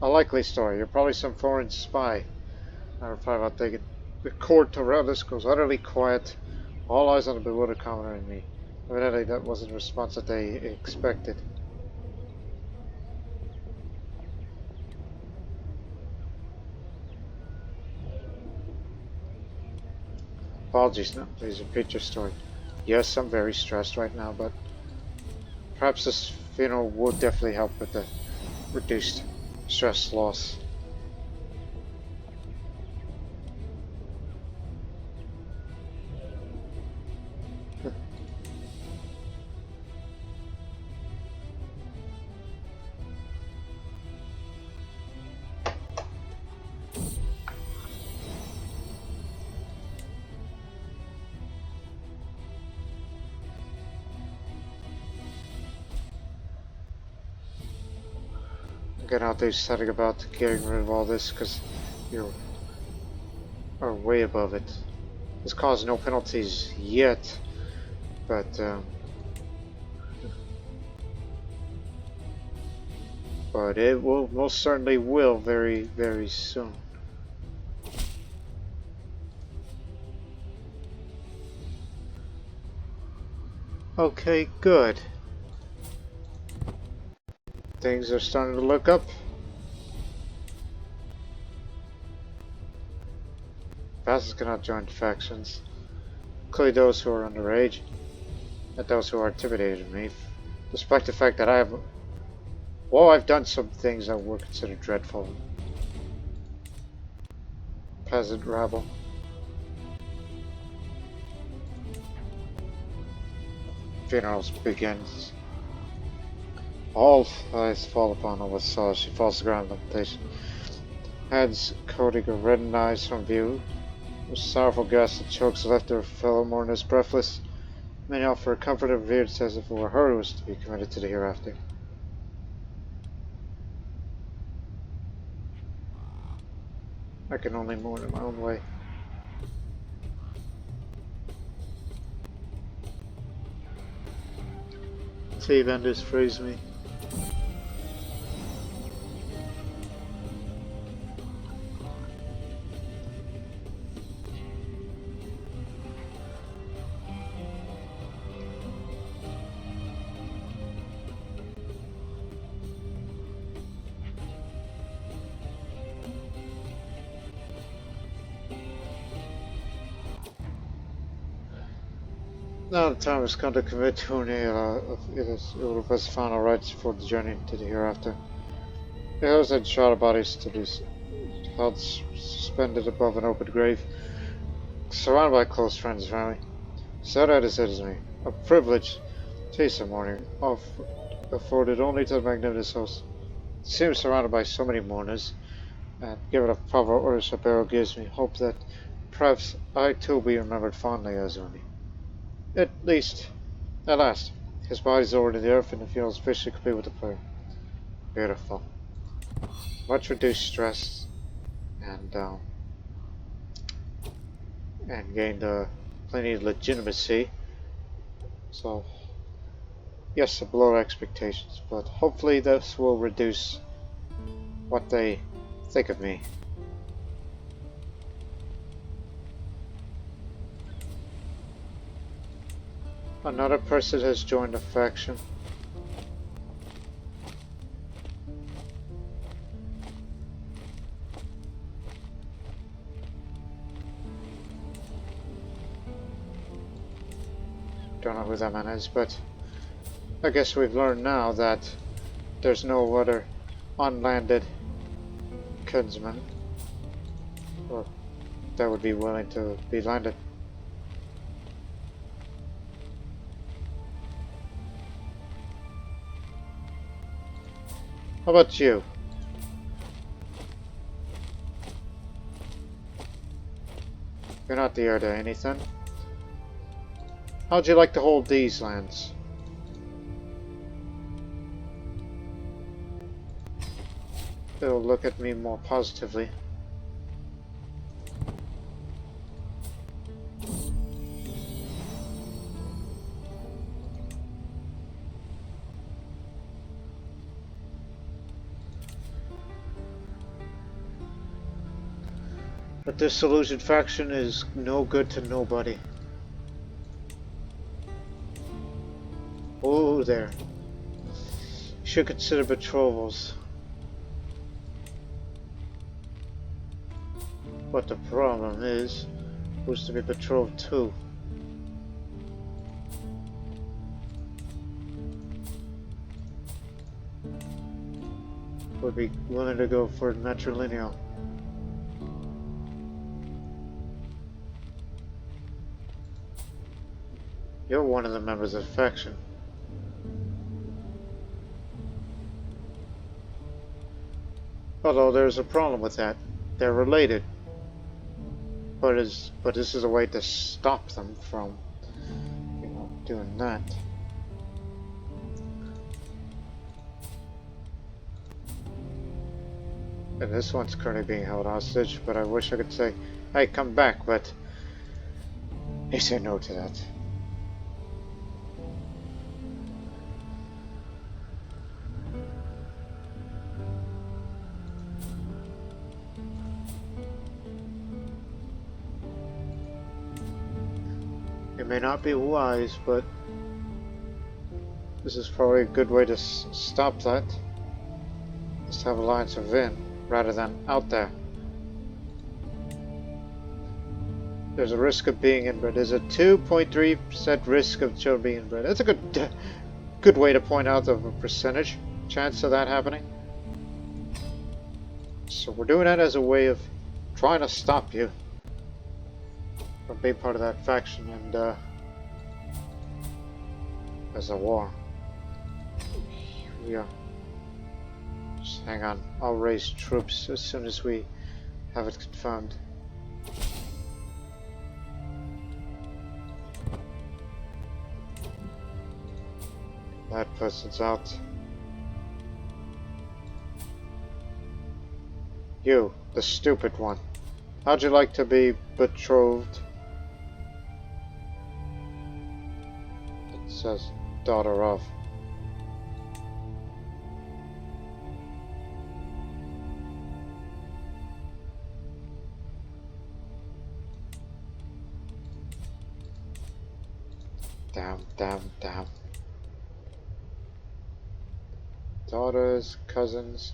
A likely story. You're probably some foreign spy. I reply about thinking. The court around us goes utterly quiet. All eyes on the bewildered commoner and me. Evidently, that wasn't the response that they expected. Apologies, no, please repeat your story. Yes, I'm very stressed right now, but perhaps this funeral will definitely help with the reduced stress loss. Get out there setting about getting rid of all this because you are way above it. This caused no penalties yet, but it will most certainly will very, very soon. Okay, good. Things are starting to look up. Passes cannot join factions. Clearly those who are underage, and those who are intimidated of me, despite the fact that I've done some things that were considered dreadful. Peasant rabble. Funerals begins. All eyes fall upon her with saw. She falls to the ground in lamentation. Hands coating her reddened eyes from view. With sorrowful gasps and chokes left her fellow mourners breathless. Many offer her comfort and revered as if it were her who was to be committed to the hereafter. I can only mourn in my own way. Tea vendors freeze me. Now the time has come to commit to Ooni of his final rites for the journey to the hereafter. He holds and shrouded bodies to be held suspended above an open grave, surrounded by close friends and family. So that is it as me. A privilege to this morning, afforded only to the magnanimous host. Seems surrounded by so many mourners, and given a proper orders of burial gives me hope that perhaps I too will be remembered fondly as Ooni. At last, his body is lowered in the earth and the funeral is officially complete with a prayer. Beautiful. Much reduced stress and gained plenty of legitimacy. So, yes, below expectations, but hopefully this will reduce what they think of me. Another person has joined the faction. Don't know who that man is, but I guess we've learned now that there's no other unlanded kinsman or that would be willing to be landed. How about you? You're not the heir to anything. How'd you like to hold these lands? They'll look at me more positively. But this illusion faction is no good to nobody. Oh, there. Should consider betrothals. But the problem is, who's to be betrothed to? Would be willing to go for matrilineal. You're one of the members of the faction. Although there's a problem with that. They're related. But this is a way to stop them from, doing that. And this one's currently being held hostage, but I wish I could say, hey, come back, but they say no to that. It may not be wise, but this is probably a good way to stop that. Just have alliance within, rather than out there. There's a risk of being inbred. There's a 2.3% risk of children being inbred. That's a good way to point out the percentage chance of that happening. So we're doing that as a way of trying to stop you from being part of that faction, and there's a war. Yeah. Just hang on. I'll raise troops as soon as we have it confirmed. That person's out. You, the stupid one. How'd you like to be betrothed? It says daughter of. Damn. Daughters, cousins.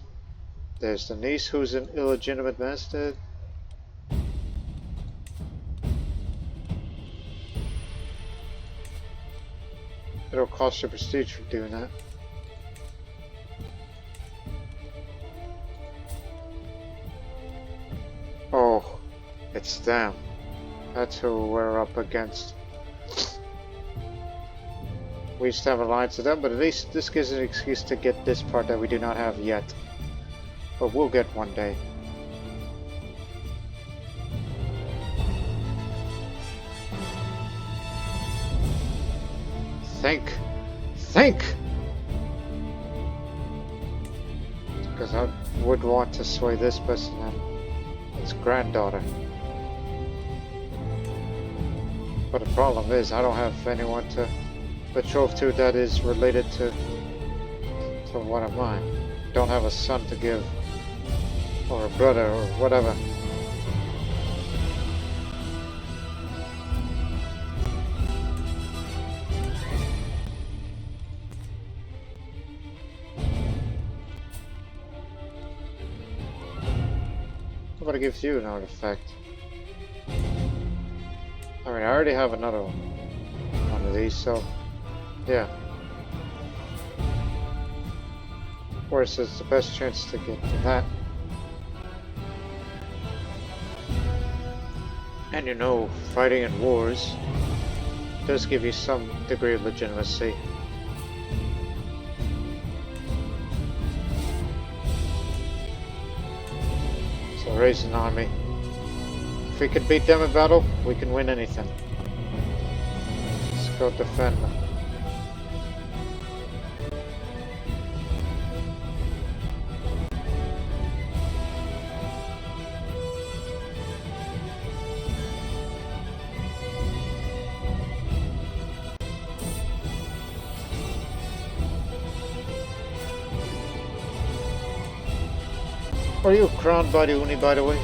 There's the niece who's an illegitimate bastard. It'll cost you prestige for doing that. Oh, it's them. That's who we're up against. We used to have alliance with them, but at least this gives an excuse to get this part that we do not have yet. But we'll get one day. Think! Because I would want to sway this person and his granddaughter. But the problem is, I don't have anyone to betroth to that is related to one of mine. Don't have a son to give, or a brother, or whatever. Nobody gives you an artifact. I mean, I already have another one of these, so yeah. Of course, it's the best chance to get to that. And you know, fighting in wars does give you some degree of legitimacy. So raise an army. If we can beat them in battle, we can win anything. Let's go defend them. Are you crowned by the Ooni, by the way?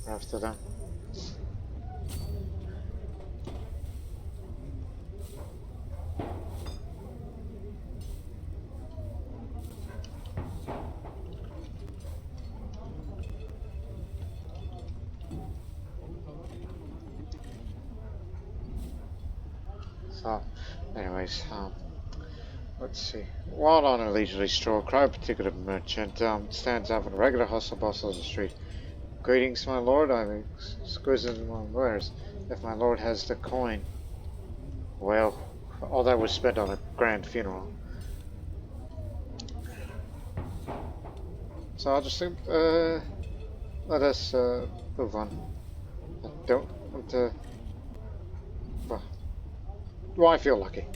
After them. So, anyways, let's see. While on a leisurely stroll, a particular merchant stands up in a regular hustle bustle of the street. Greetings, my lord. I'm exquisite among wares. If my lord has the coin. Well, all that was spent on a grand funeral. So I'll just let us move on. I don't want to. Well, I feel lucky.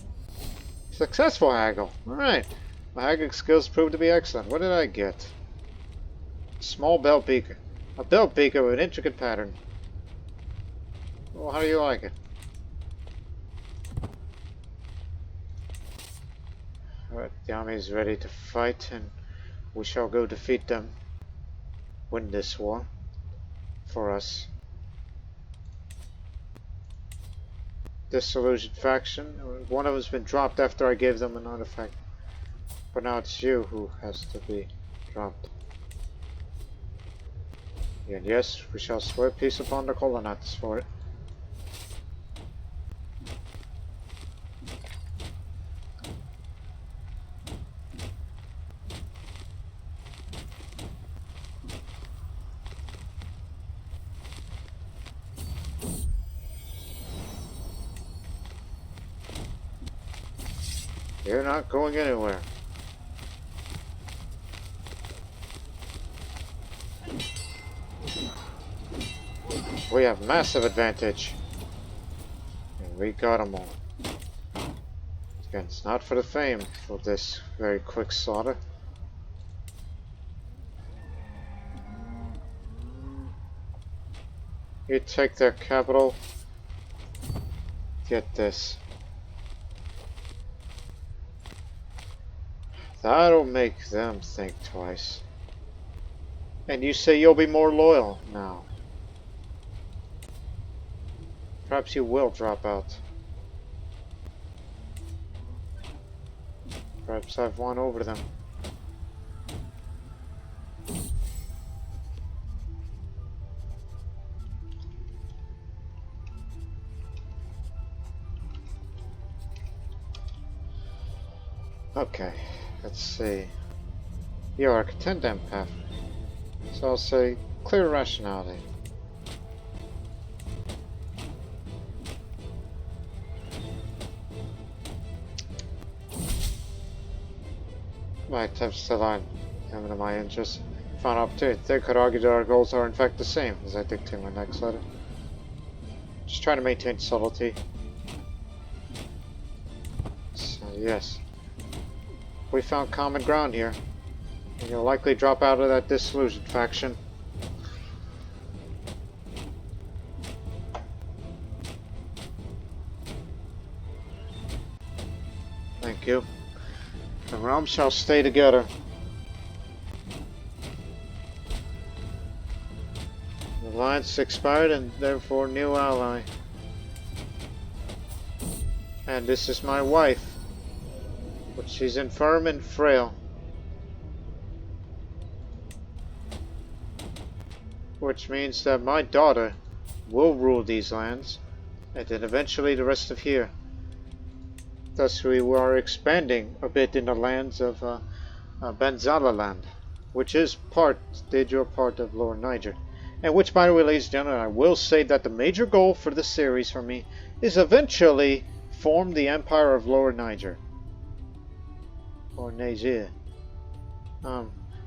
Successful haggle. Alright. My haggling skills proved to be excellent. What did I get? Small bell beaker. A bell beaker with an intricate pattern. Well, how do you like it? Alright, the army is ready to fight, and we shall go defeat them. Win this war. For us. Disillusioned faction. One of them's been dropped after I gave them an artifact. But now it's you who has to be dropped. And yes, we shall swear peace upon the colonists for it. You're not going anywhere. We have massive advantage. And we got them all. Again, it's not for the fame for this very quick slaughter. You take their capital. Get this. That'll make them think twice. And you say you'll be more loyal now. Perhaps you will drop out. Perhaps I've won over them. Okay, let's see. You are a content empath. So I'll say clear rationality. My attempts still aren't having my interest. Found opportunity. They could argue that our goals are in fact the same as I dictate my next letter. Just trying to maintain subtlety. So yes. We found common ground here. And you'll likely drop out of that disillusioned faction. Thank you. The realm shall stay together. The alliance expired and therefore new ally. And this is my wife. But she's infirm and frail. Which means that my daughter will rule these lands, and then eventually the rest of here. Thus we are expanding a bit in the lands of Banzalaland, which is de jure part of Lower Niger. And which, by the way, ladies and gentlemen, I will say that the major goal for this series for me is eventually form the Empire of Lower Niger. Or Niger.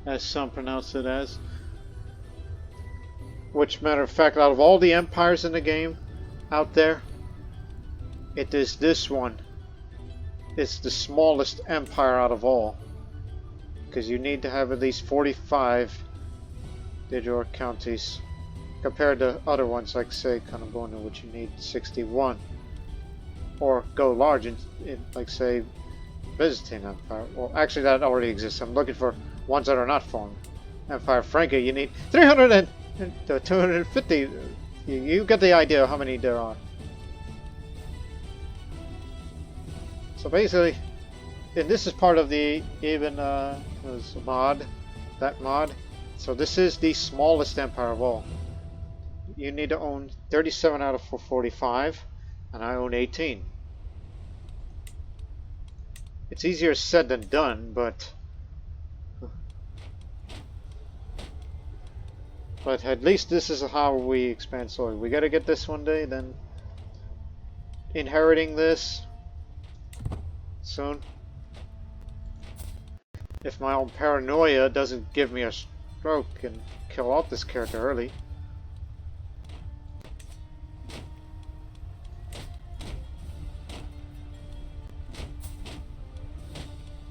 As some pronounce it as. Which, matter of fact, out of all the empires in the game out there, it is this one. It's the smallest empire out of all. Because you need to have at least 45 de jure counties. Compared to other ones like, say, Kanabona, which you need 61. Or go large in like, say, Byzantine Empire. Well, actually, that already exists. I'm looking for ones that are not formed. Empire Franca, you need 250. You get the idea of how many there are. So basically, and this is part of the even mod, that mod. So this is the smallest empire of all. You need to own 37 out of 45, and I own 18. It's easier said than done, but at least this is how we expand slowly. We gotta get this one day, then inheriting this soon. If my own paranoia doesn't give me a stroke and kill off this character early.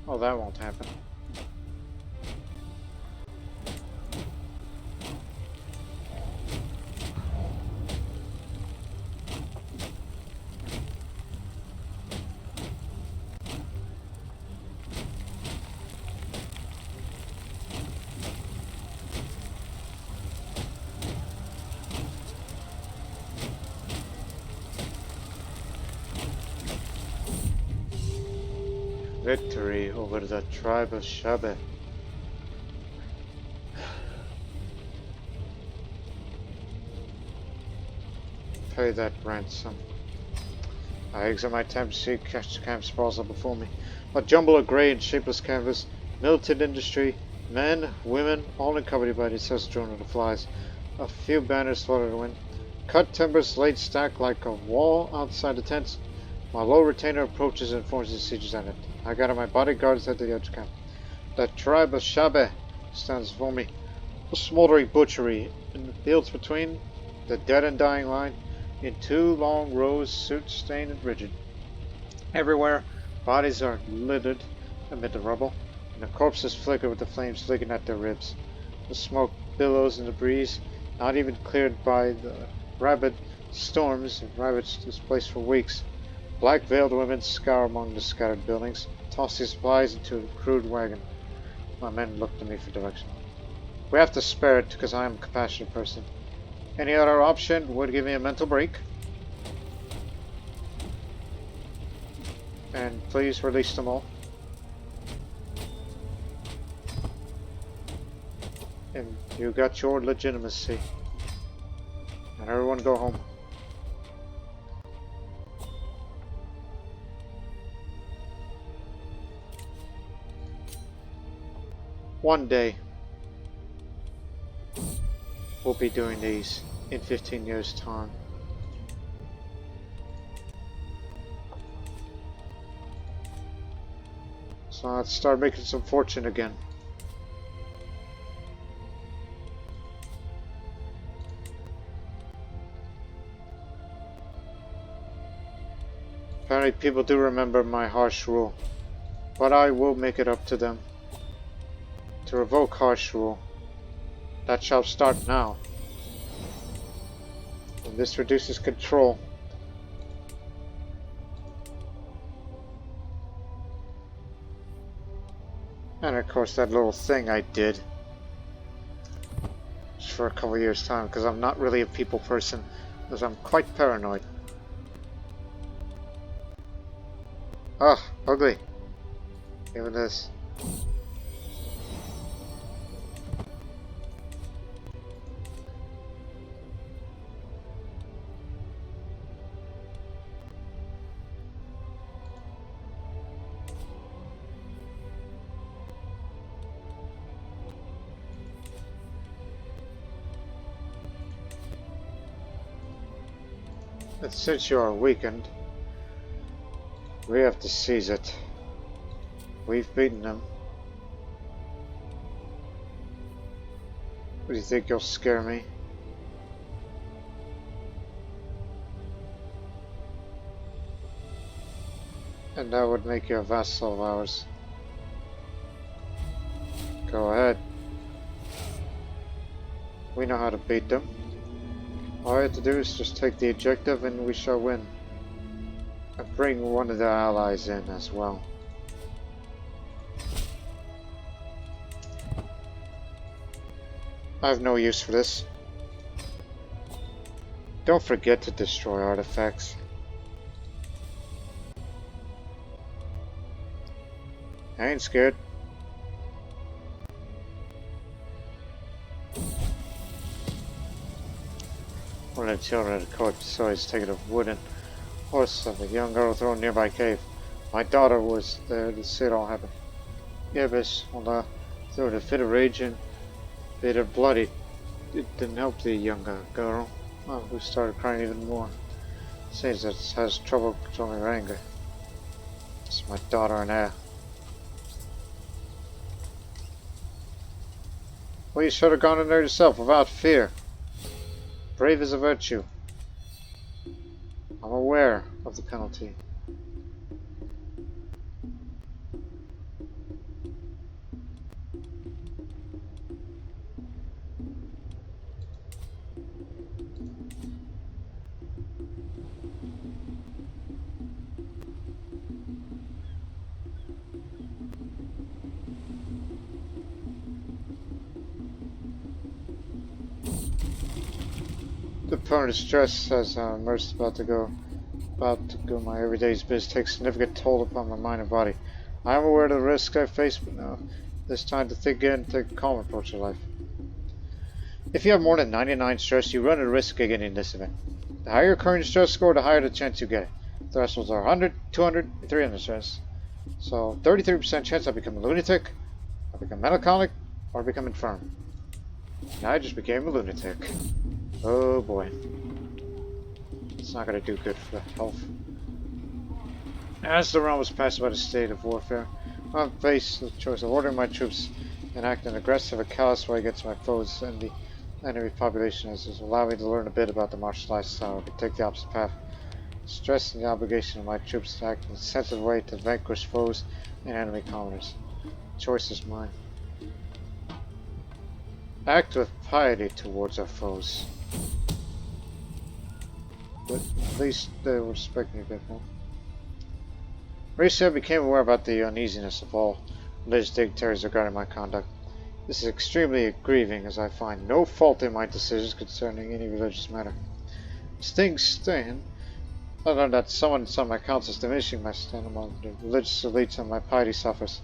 Oh, that won't happen. Victory over the tribe of Shabe. Pay that ransom. I exit my tent to see camp sprawls up before me. A jumble of grey and shapeless canvas, militant industry, men, women, all accompanied by the incessant drone of the flies. A few banners floated in the wind. Cut timbers laid stacked like a wall outside the tents. My low retainer approaches and informs the sieges on it. I gather my bodyguards at the edge camp. The tribe of Shabe stands before me. A smoldering butchery. In the fields between, the dead and dying line, in two long rows, suits stained and rigid. Everywhere, bodies are littered amid the rubble, and the corpses flicker with the flames licking at their ribs. The smoke billows in the breeze, not even cleared by the rabid storms that ravaged this place for weeks. Black-veiled women scour among the scattered buildings, tossing supplies into a crude wagon. My men look to me for direction. We have to spare it because I am a compassionate person. Any other option would give me a mental break. And please release them all. And you got your legitimacy. And everyone go home. One day, we'll be doing these in 15 years' time. So let's start making some fortune again. Apparently people do remember my harsh rule, but I will make it up to them. To revoke harsh rule, that shall start now. And this reduces control. And of course that little thing I did, just for a couple of years' time, because I'm not really a people person, because I'm quite paranoid. Ah, ugly. Even this. And since you are weakened, we have to seize it. We've beaten them. Do you think you'll scare me? And that would make you a vassal of ours. Go ahead. We know how to beat them. All I have to do is just take the objective and we shall win. And bring one of their allies in as well. I have no use for this. Don't forget to destroy artifacts. I ain't scared. One of the children of the Courtiers taken a wooden horse of a young girl thrown nearby cave. My daughter was there to see it all happen. Yes, through a fit of rage and bit of bloody. It didn't help the younger girl, who started crying even more. Says that it has trouble controlling her anger. It's my daughter and heir. Well, you should have gone in there yourself without fear. Brave is a virtue. I'm aware of the penalty. The permanent stress as Immersive about to go my everyday's biz takes significant toll upon my mind and body. I am aware of the risks I face, but now it's time to think again and take a calm approach to life. If you have more than 99 stress, you run a risk of getting this event. The higher your current stress score, the higher the chance you get it. Thresholds are 100, 200, and 300 stress. So 33% chance I become a lunatic, I become melancholic, or become infirm. And I just became a lunatic. Oh boy. It's not going to do good for health. As the realm was passed by the state of warfare, I faced the choice of ordering my troops and act an aggressive and callous way against my foes and the enemy population, as this will allow me to learn a bit about the martial lifestyle. I could take the opposite path, stressing the obligation of my troops to act in a sensitive way to vanquish foes and enemy commoners. The choice is mine. Act with piety towards our foes. But at least they will respect me a bit more. Recently I became aware about the uneasiness of all religious dignitaries regarding my conduct. This is extremely grieving, as I find no fault in my decisions concerning any religious matter. As things stand, I learned that someone in some of my councils diminishing my stand among the religious elites and my piety suffers.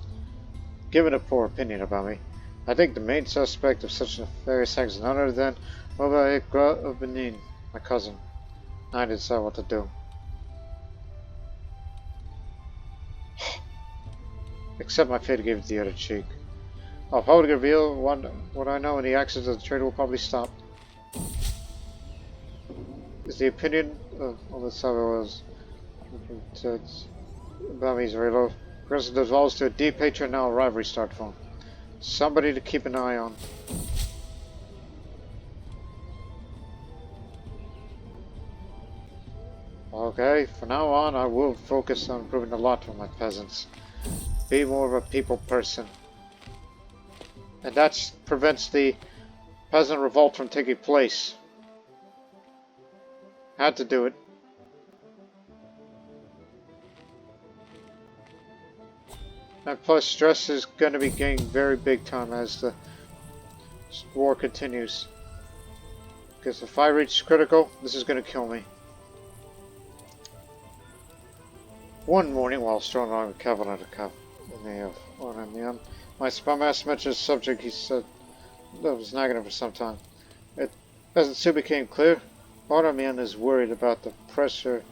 Given a poor opinion about me, I think the main suspect of such nefarious acts is none other than Overhaul of Benin, my cousin. I didn't decide what to do. Except my fate gave it the other cheek. Uphold to reveal what I know, and the actions of the traitor will probably stop. Is the opinion of the Saviors about me is very low. Progressive devolves to a deep hatred, now a rivalry start form. Somebody to keep an eye on. Okay, from now on I will focus on improving the lot for my peasants. Be more of a people person. And that prevents the peasant revolt from taking place. Had to do it. And plus stress is going to be getting very big time as the war continues. Because if I reach critical, this is going to kill me. One morning, while strolling along the Cavalry in the my spymaster mentioned the subject. He said that was nagging him for some time. As it soon became clear, Ornamian is worried about the pressure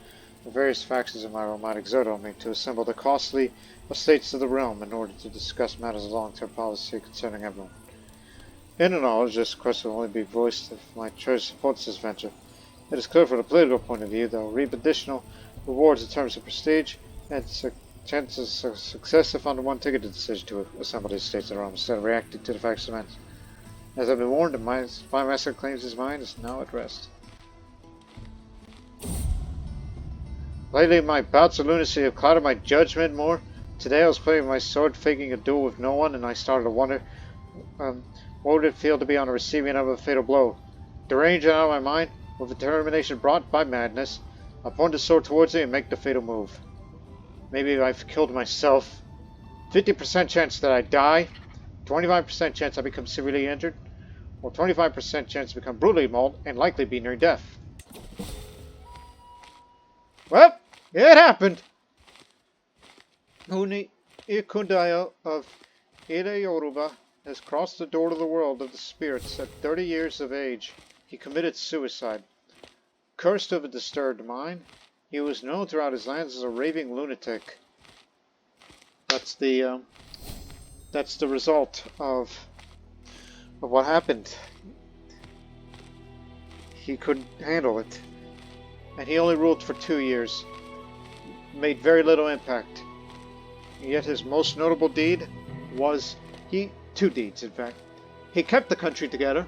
the various factions in my realm might exert on me to assemble the costly estates of the realm in order to discuss matters of long-term policy concerning everyone. In the knowledge, this question will only be voiced if my church supports this venture. It is clear from a political point of view that will reap additional rewards in terms of prestige and chances of success if under one ticket a decision to assemble the estates of the realm instead of reacting to the facts events. As I've been warned, my master claims his mind is now at rest. Lately, my bouts of lunacy have clouded my judgment more. Today I was playing with my sword, faking a duel with no one, and I started to wonder what would it feel to be on the receiving end of a fatal blow. Deranged and out of my mind, with determination brought by madness, I point the sword towards it and make the fatal move. Maybe I've killed myself. 50% chance that I die, 25% chance I become severely injured, or 25% chance to become brutally mauled and likely be near death. Well, it happened. Ooni Ikundaya of Ede Yoruba has crossed the door to the world of the spirits at 30 years of age. He committed suicide. Cursed of a disturbed mind, he was known throughout his lands as a raving lunatic. That's the result of what happened. He couldn't handle it. And he only ruled for 2 years. Made very little impact. Yet his most notable deed was two deeds in fact. He kept the country together,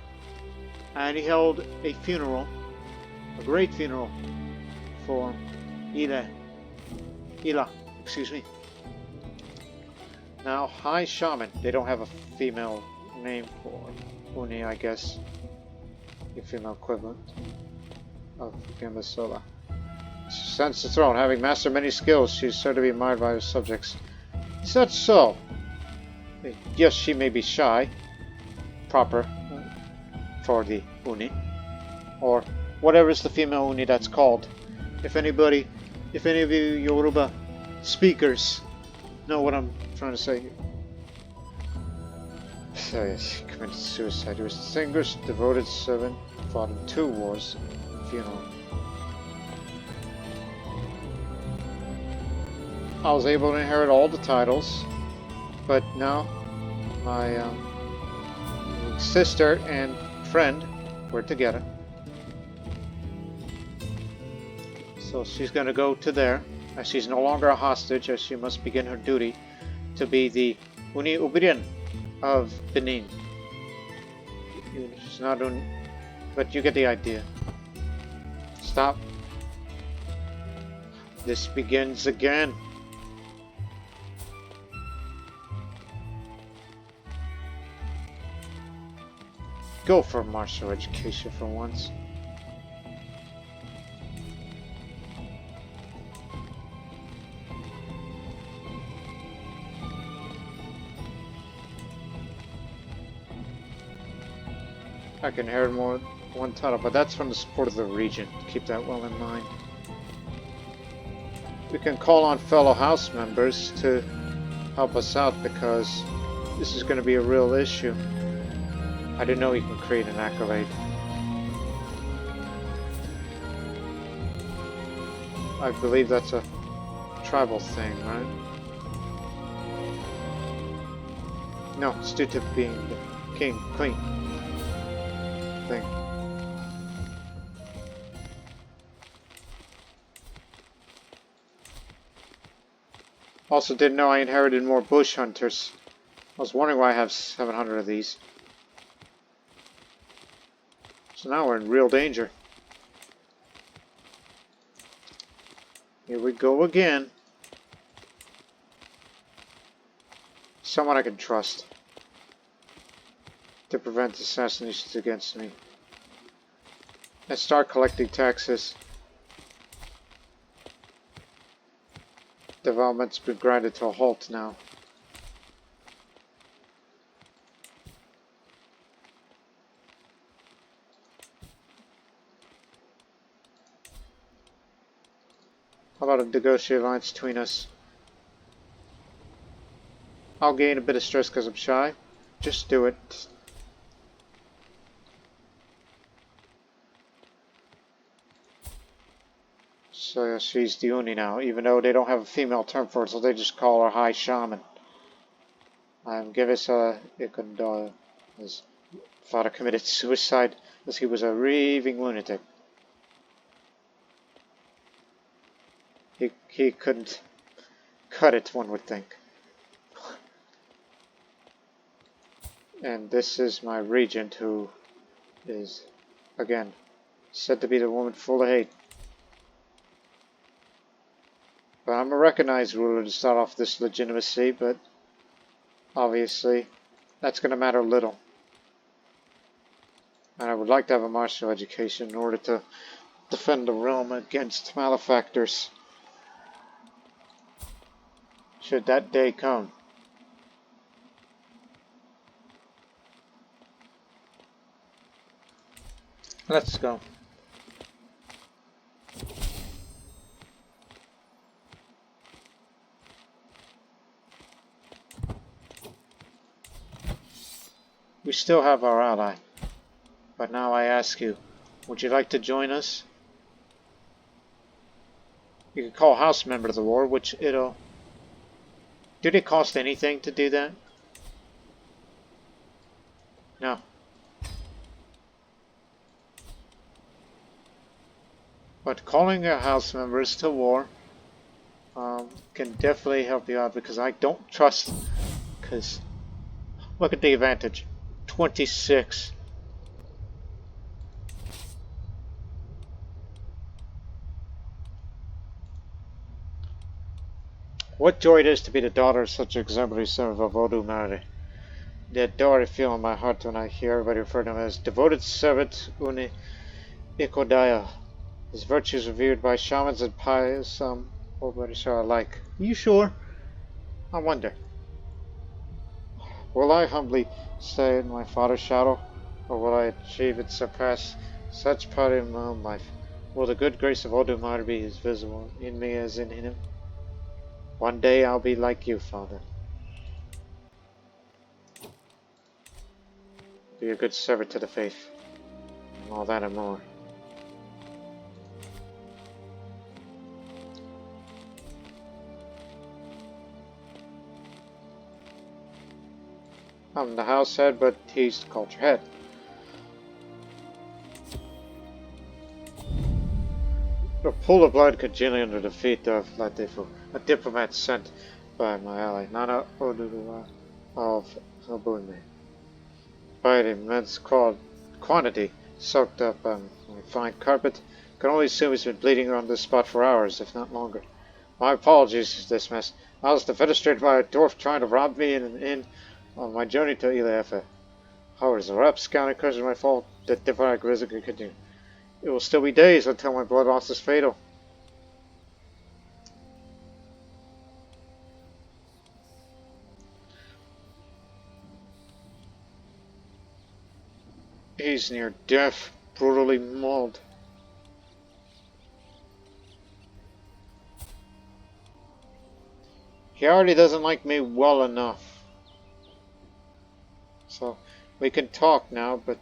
and he held a funeral, a great funeral, for Ila, excuse me. Now, High Shaman, they don't have a female name for Ooni, I guess. The female equivalent of Gambasola. She ascends the throne, having mastered many skills. She is certain to be admired by her subjects. Is that so? Yes, she may be shy, proper for the Ooni, or whatever is the female Ooni that's called. If any of you Yoruba speakers know what I'm trying to say here. So yes, he committed suicide. He was a distinguished, devoted servant, fought in 2 wars, funeral. I was able to inherit all the titles, but now my sister and friend were together. So she's going to go to there, as she's no longer a hostage, as she must begin her duty to be the Ooni Ubidian of Benin. She's not Ooni, but you get the idea. Stop. This begins again. Go for martial education for once. I can inherit more than one title, but that's from the support of the region. Keep that well in mind. We can call on fellow house members to help us out because this is going to be a real issue. I didn't know you can create an accolade. I believe that's a tribal thing, right? No, Stutip being the king, queen thing. Also didn't know I inherited more bush hunters. I was wondering why I have 700 of these. So now we're in real danger. Here we go again. Someone I can trust to prevent assassinations against me. Let's start collecting taxes. Development's been grinded to a halt now. How about a negotiated alliance between us? I'll gain a bit of stress because I'm shy. Just do it. So yeah, she's the Ooni now, even though they don't have a female term for it, so they just call her High Shaman. Give us his father committed suicide as he was a raving lunatic. He couldn't cut it, one would think. And this is my regent, who is, again, said to be the woman full of hate. But I'm a recognized ruler to start off this legitimacy, but obviously that's going to matter little. And I would like to have a martial education in order to defend the realm against malefactors, should that day come. Let's go. We still have our ally, but now I ask you, would you like to join us? You can call House member of the war, which it'll... Did it cost anything to do that? No. But calling your House members to war can definitely help you out, because I don't trust... Because look at the advantage. 26. What joy it is to be the daughter of such exemplary son of Oduduwa. The adore I feel in my heart when I hear everybody refer to him as devoted servant Ooni Ikodaya. His virtues revered by shamans and pious old British are alike. Are you sure? I wonder. Will I humbly stay in my father's shadow, or will I achieve and surpass such part in my own life? Will the good grace of Oduduwa be as visible in me as in him? One day I'll be like you, Father. Be a good servant to the faith. And all that and more. I'm the house head, but he's the culture head. The pool of blood congealing under the feet of Latifu, a diplomat sent by my ally, Nana Oduduwa of Habune. By an immense quantity soaked up on fine carpet, can only assume he's been bleeding around this spot for hours, if not longer. My apologies for this mess. I was defenestrated by a dwarf trying to rob me in an inn on my journey to Ilefa. However, as a rapscallion curses my fault, the diplomatic visit can continue. It will still be days until my blood loss is fatal. He's near death, brutally mauled. He already doesn't like me well enough. So, we can talk now, but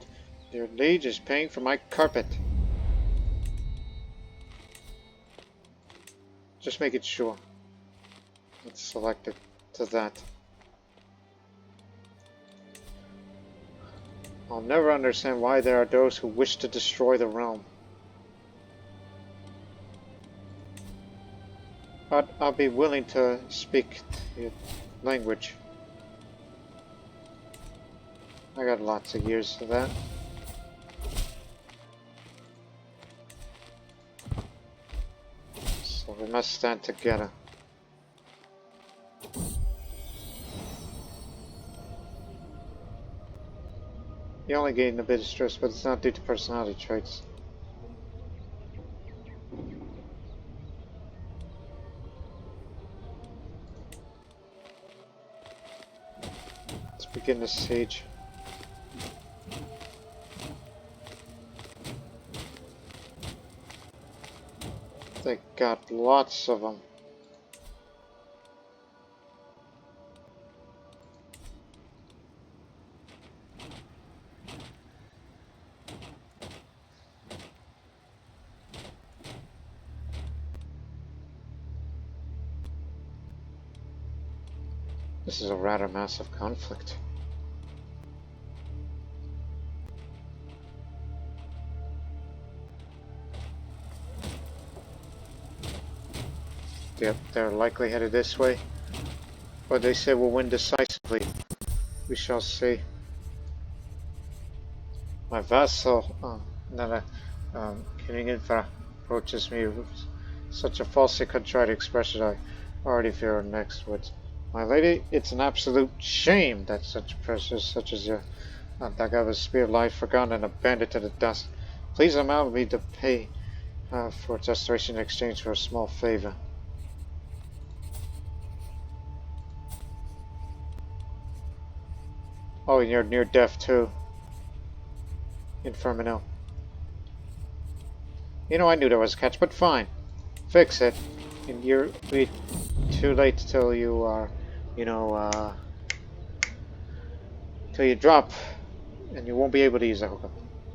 your liege is paying for my carpet. Just make it sure. Let's select it to that. I'll never understand why there are those who wish to destroy the realm. But I'll be willing to speak the language. I got lots of years for that. So we must stand together. You only gain a bit of stress, but it's not due to personality traits. Let's begin the siege. They got lots of them. This is a rather massive conflict. Yep, they're likely headed this way. But they say we'll win decisively. We shall see. My vassal, Nana King Infra, approaches me with such a falsely contrite expression I already fear our next words. My lady, it's an absolute shame that such precious such as you that guy was spear life forgotten and abandoned to the dust. Please allow me to pay for its restoration in exchange for a small favor. Oh, and you're near death too. Infernal. You know, I knew there was a catch, but fine. Fix it. And you'll be too late till you are, till you drop, and you won't be able to use the hookup.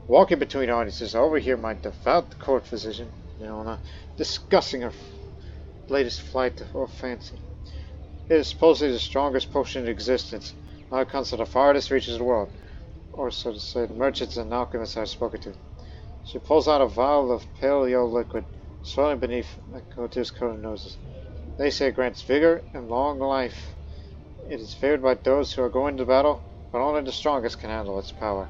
Walking between audiences, I overhear my devout court physician, discussing her latest flight or fancy. It is supposedly the strongest potion in existence. Now it comes to the farthest reaches of the world, or so to say, the merchants and alchemists I've spoken to. She pulls out a vial of pale yellow liquid, swirling beneath my Courtiers' coated noses. They say it grants vigor and long life. It is favored by those who are going to battle, but only the strongest can handle its power.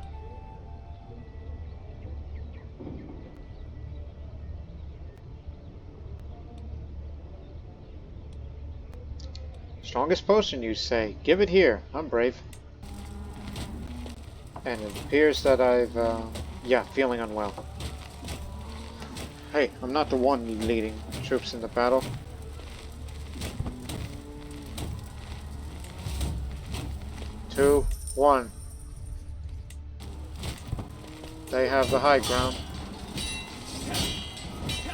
Strongest potion, you say? Give it here. I'm brave. And it appears that I've, feeling unwell. Hey, I'm not the one leading troops in the battle. Two, one. They have the high ground.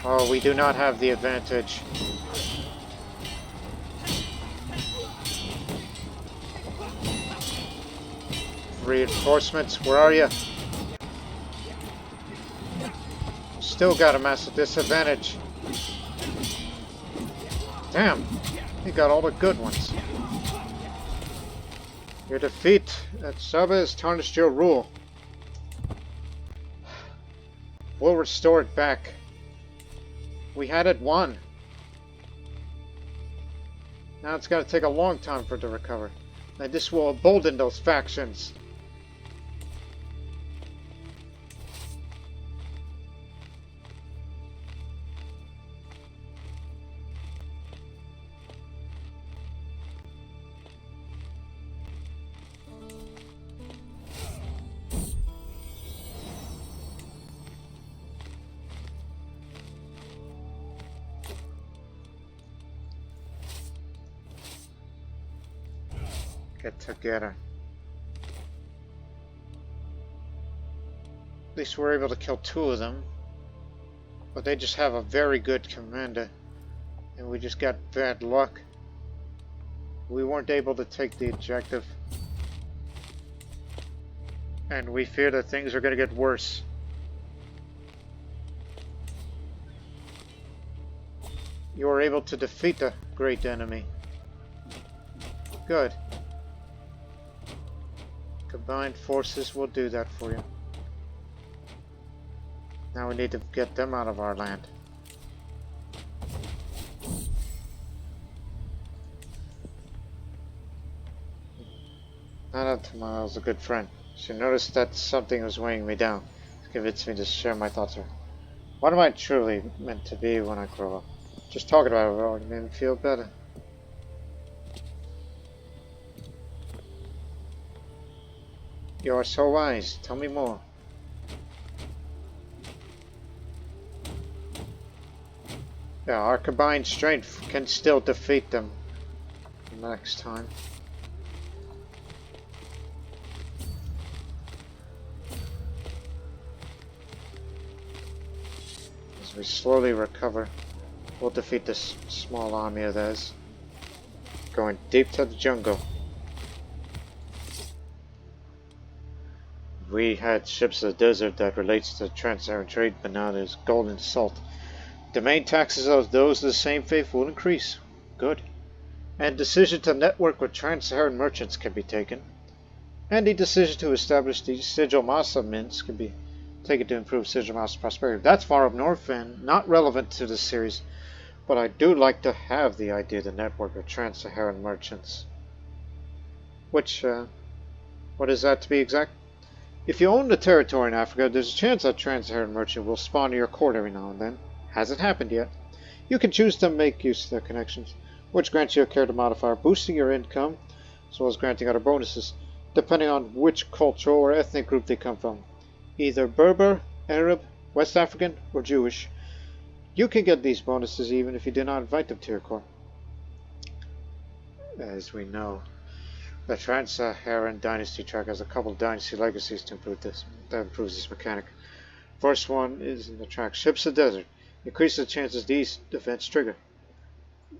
Oh, we do not have the advantage. Reinforcements, where are you? Still got a massive disadvantage. Damn, he got all the good ones. Your defeat at Saba has tarnished your rule. We'll restore it back. We had it won. Now it's going to take a long time for it to recover. And this will embolden those factions. Get together. At least we're able to kill two of them. But they just have a very good commander. And we just got bad luck. We weren't able to take the objective. And we fear that things are going to get worse. You were able to defeat the great enemy. Good. Combined forces will do that for you. Now we need to get them out of our land. Nana tomorrow is a good friend. She noticed that something was weighing me down. It convinced me to share my thoughts with her. What am I truly meant to be when I grow up? Just talking about it already made me feel better. You are so wise. Tell me more. Yeah, our combined strength can still defeat them next time. As we slowly recover, we'll defeat this small army of theirs. Going deep to the jungle. We had ships of the desert that relates to Trans-Saharan trade, but now there's gold and salt. The main taxes of those of the same faith will increase. Good. And decision to network with Trans-Saharan merchants can be taken. And the decision to establish the Sigil Masa mints can be taken to improve Sigil Masa prosperity. That's far up north and not relevant to this series. But I do like to have the idea to network with Trans-Saharan merchants. Which, what is that to be exact? If you own the territory in Africa, there's a chance that Trans-Saharan merchant will spawn to your court every now and then. Hasn't happened yet. You can choose to make use of their connections, which grants you a character modifier boosting your income, as well as granting other bonuses, depending on which cultural or ethnic group they come from. Either Berber, Arab, West African, or Jewish. You can get these bonuses even if you do not invite them to your court. As we know, the Trans-Saharan dynasty track has a couple of dynasty legacies to improve this. That improves this mechanic. First one is in the track Ships of the Desert. Increases the chances these events trigger.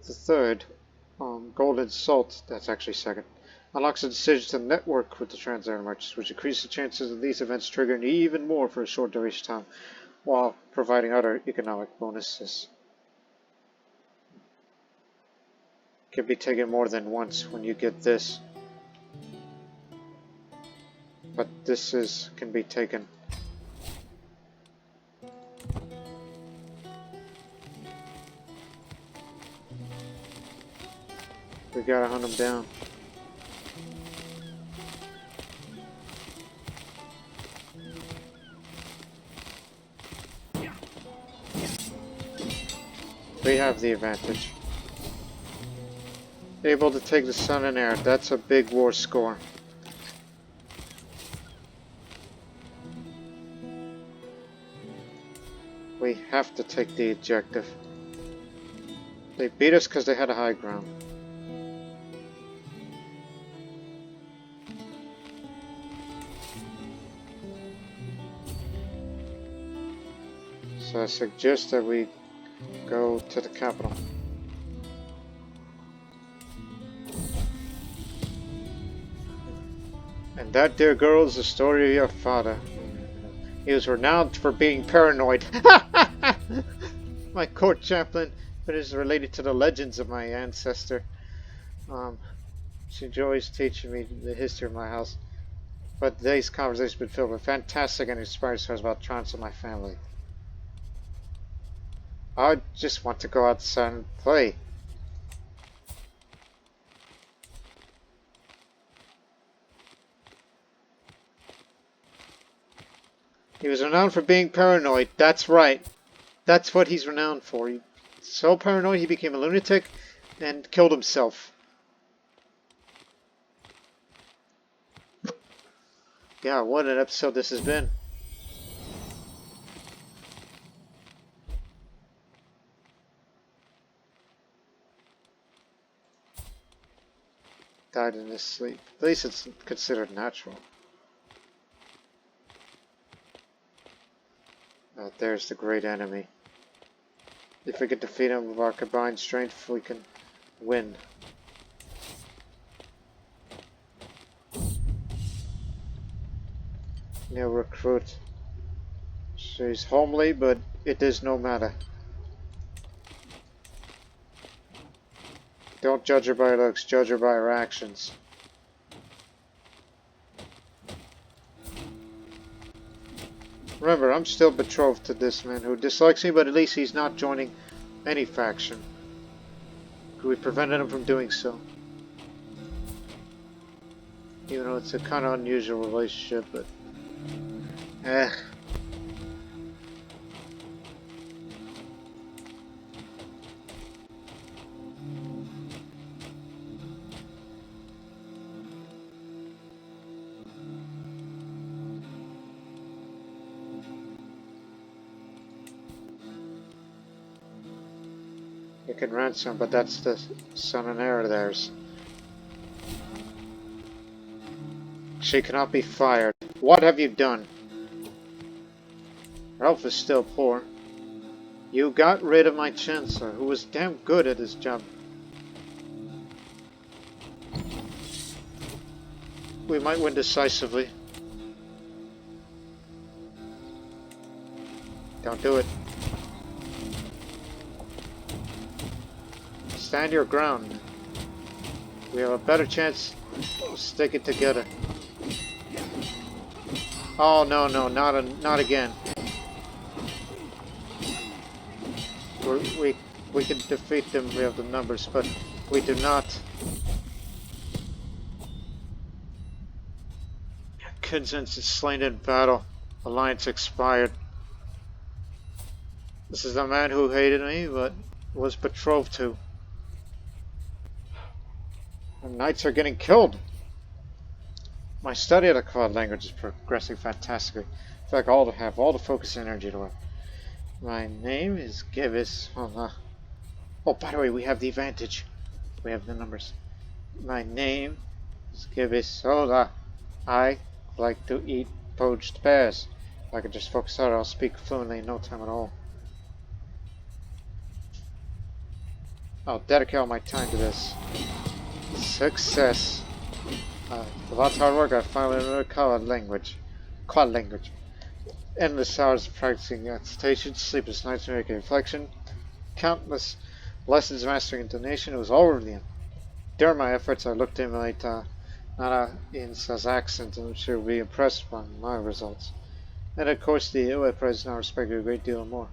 The third, Golden Salt, that's actually second, unlocks a decision to network with the Trans-Saharan merchants, which increases the chances of these events triggering even more for a short duration of time, while providing other economic bonuses. Can be taken more than once when you get this, but this can be taken. We gotta hunt them down. We have the advantage. Able to take the sun and air, that's a big war score. We have to take the objective. They beat us because they had a high ground. So I suggest that we go to the capital. And that, dear girl, is the story of your father. He was renowned for being paranoid. My court chaplain, but is related to the legends of my ancestor. She enjoys teaching me the history of my house. But today's conversation has been filled with fantastic and inspiring stories about Trans and my family. I just want to go outside and play. He was renowned for being paranoid. That's right. That's what he's renowned for. He's so paranoid he became a lunatic and killed himself. Yeah, what an episode this has been. Died in his sleep. At least it's considered natural. There's the great enemy. If we can defeat him with our combined strength, we can win. New recruit. She's homely, but it does no matter. Don't judge her by her looks, judge her by her actions. Remember, I'm still betrothed to this man who dislikes me, but at least he's not joining any faction. We prevented him from doing so. Even though it's a kind of unusual relationship, but... You can ransom, but that's the son and heir of theirs. She cannot be fired. What have you done? Ralph is still poor. You got rid of my chancellor, who was damn good at his job. We might win decisively. Don't do it. Stand your ground. We have a better chance of sticking together. Oh no, not again. We can defeat them. We have the numbers, but we do not. Kinsman is slain in battle. Alliance expired. This is a man who hated me, but was betrothed to. The knights are getting killed. My study of the quad language is progressing fantastically. In fact, I have all the focus and energy to it. My name is Givis. Oh, by the way, we have the advantage. We have the numbers. My name is Givis. I like to eat poached pears. If I could just focus on it, I'll speak fluently in no time at all. I'll dedicate all my time to this. Success. With lots of hard work, I finally learned a quad language. Endless hours of practicing recitations, sleepless nights making reflection, countless lessons mastering intonation. It was all worth it. During my efforts, I looked to emulate Nana Insa's accent, and she would be impressed by my results. And of course, the UA president I respect a great deal more.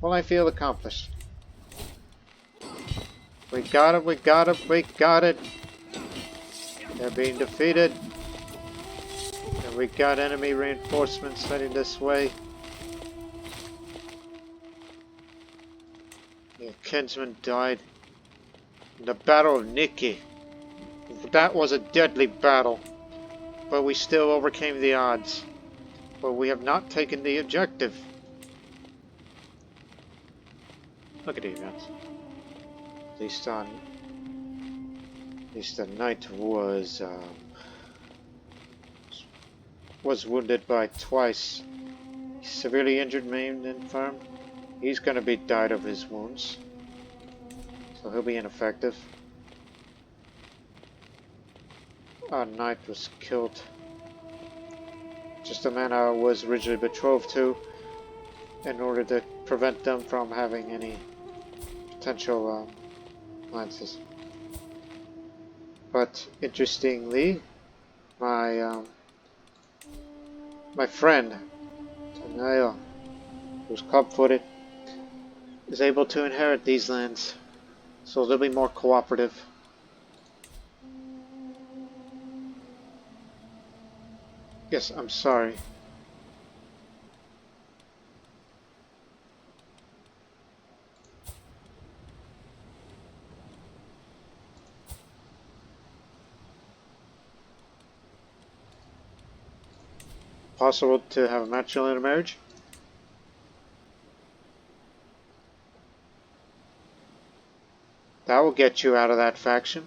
Well, I feel accomplished. We got it, we got it, we got it. They're being defeated. And we got enemy reinforcements heading this way. The kinsman died in the Battle of Nikki. That was a deadly battle, but we still overcame the odds. But we have not taken the objective. Look at the events. At least the knight was wounded by twice. He's severely injured, maimed, and infirm. He's going to be died of his wounds, so he'll be ineffective. Our knight was killed. Just a man I was originally betrothed to, in order to prevent them from having any potential alliances. But interestingly, my friend Tanaya, who's club-footed, is able to inherit these lands, so they'll be more cooperative. Yes, I'm sorry. Possible to have a matrilineal marriage? That will get you out of that faction.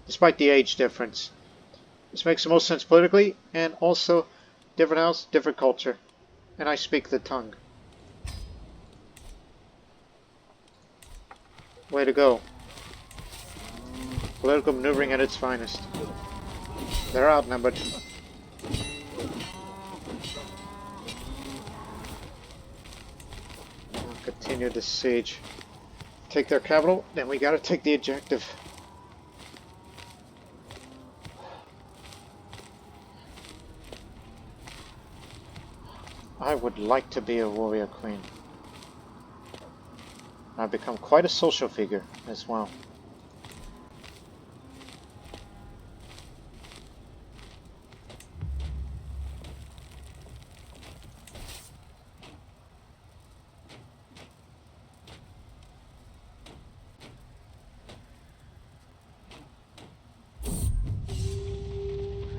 Despite the age difference. This makes the most sense politically, and also different house, different culture. And I speak the tongue. Way to go. Political maneuvering at its finest. They're outnumbered. I'll continue the siege. Take their capital, then we gotta take the objective. I would like to be a warrior queen. I've become quite a social figure as well.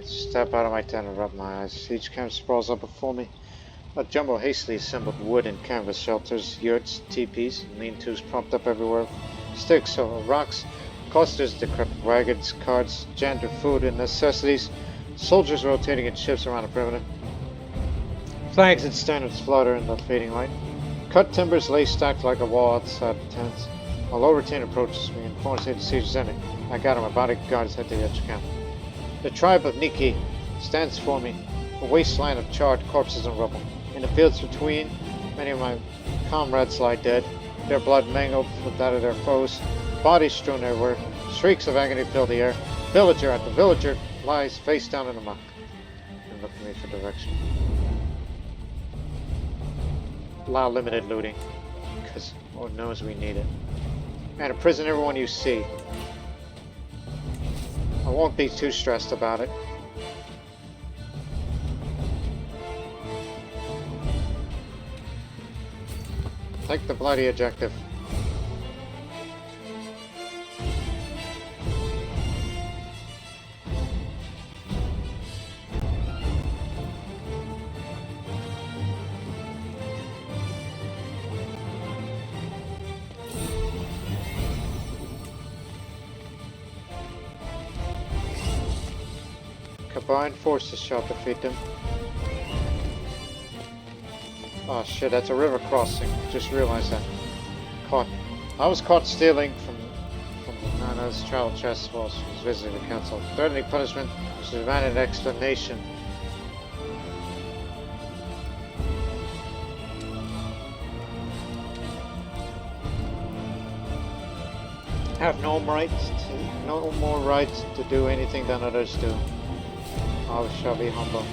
Step out of my tent and rub my eyes. Each camp sprawls up before me. A jumble hastily assembled wood and canvas shelters, yurts, teepees, lean-tos propped up everywhere, sticks over rocks, clusters, decrepit wagons, carts, jammed with food and necessities, soldiers rotating in shifts around the perimeter. Flags and standards flutter in the fading light. Cut timbers lay stacked like a wall outside the tents. A low retainer approaches me and informs me the siege is ending. I gather my bodyguards head to the edge of camp. The tribe of Niki stands for me, a wasteland of charred corpses and rubble. In the fields between, many of my comrades lie dead, their blood mangled with that of their foes, bodies strewn everywhere, shrieks of agony fill the air. Villager after villager lies face down in the muck and look at me for direction. Allow limited looting, because Lord knows we need it. And imprison everyone you see. I won't be too stressed about it. Take the bloody objective. Combined forces shall defeat them. Oh shit, that's a river crossing. Just realized that. I was caught stealing from Nana's travel chest while she was visiting the council. Threatening punishment, she demanded an explanation. I have no more rights to do anything than others do. I shall be humble.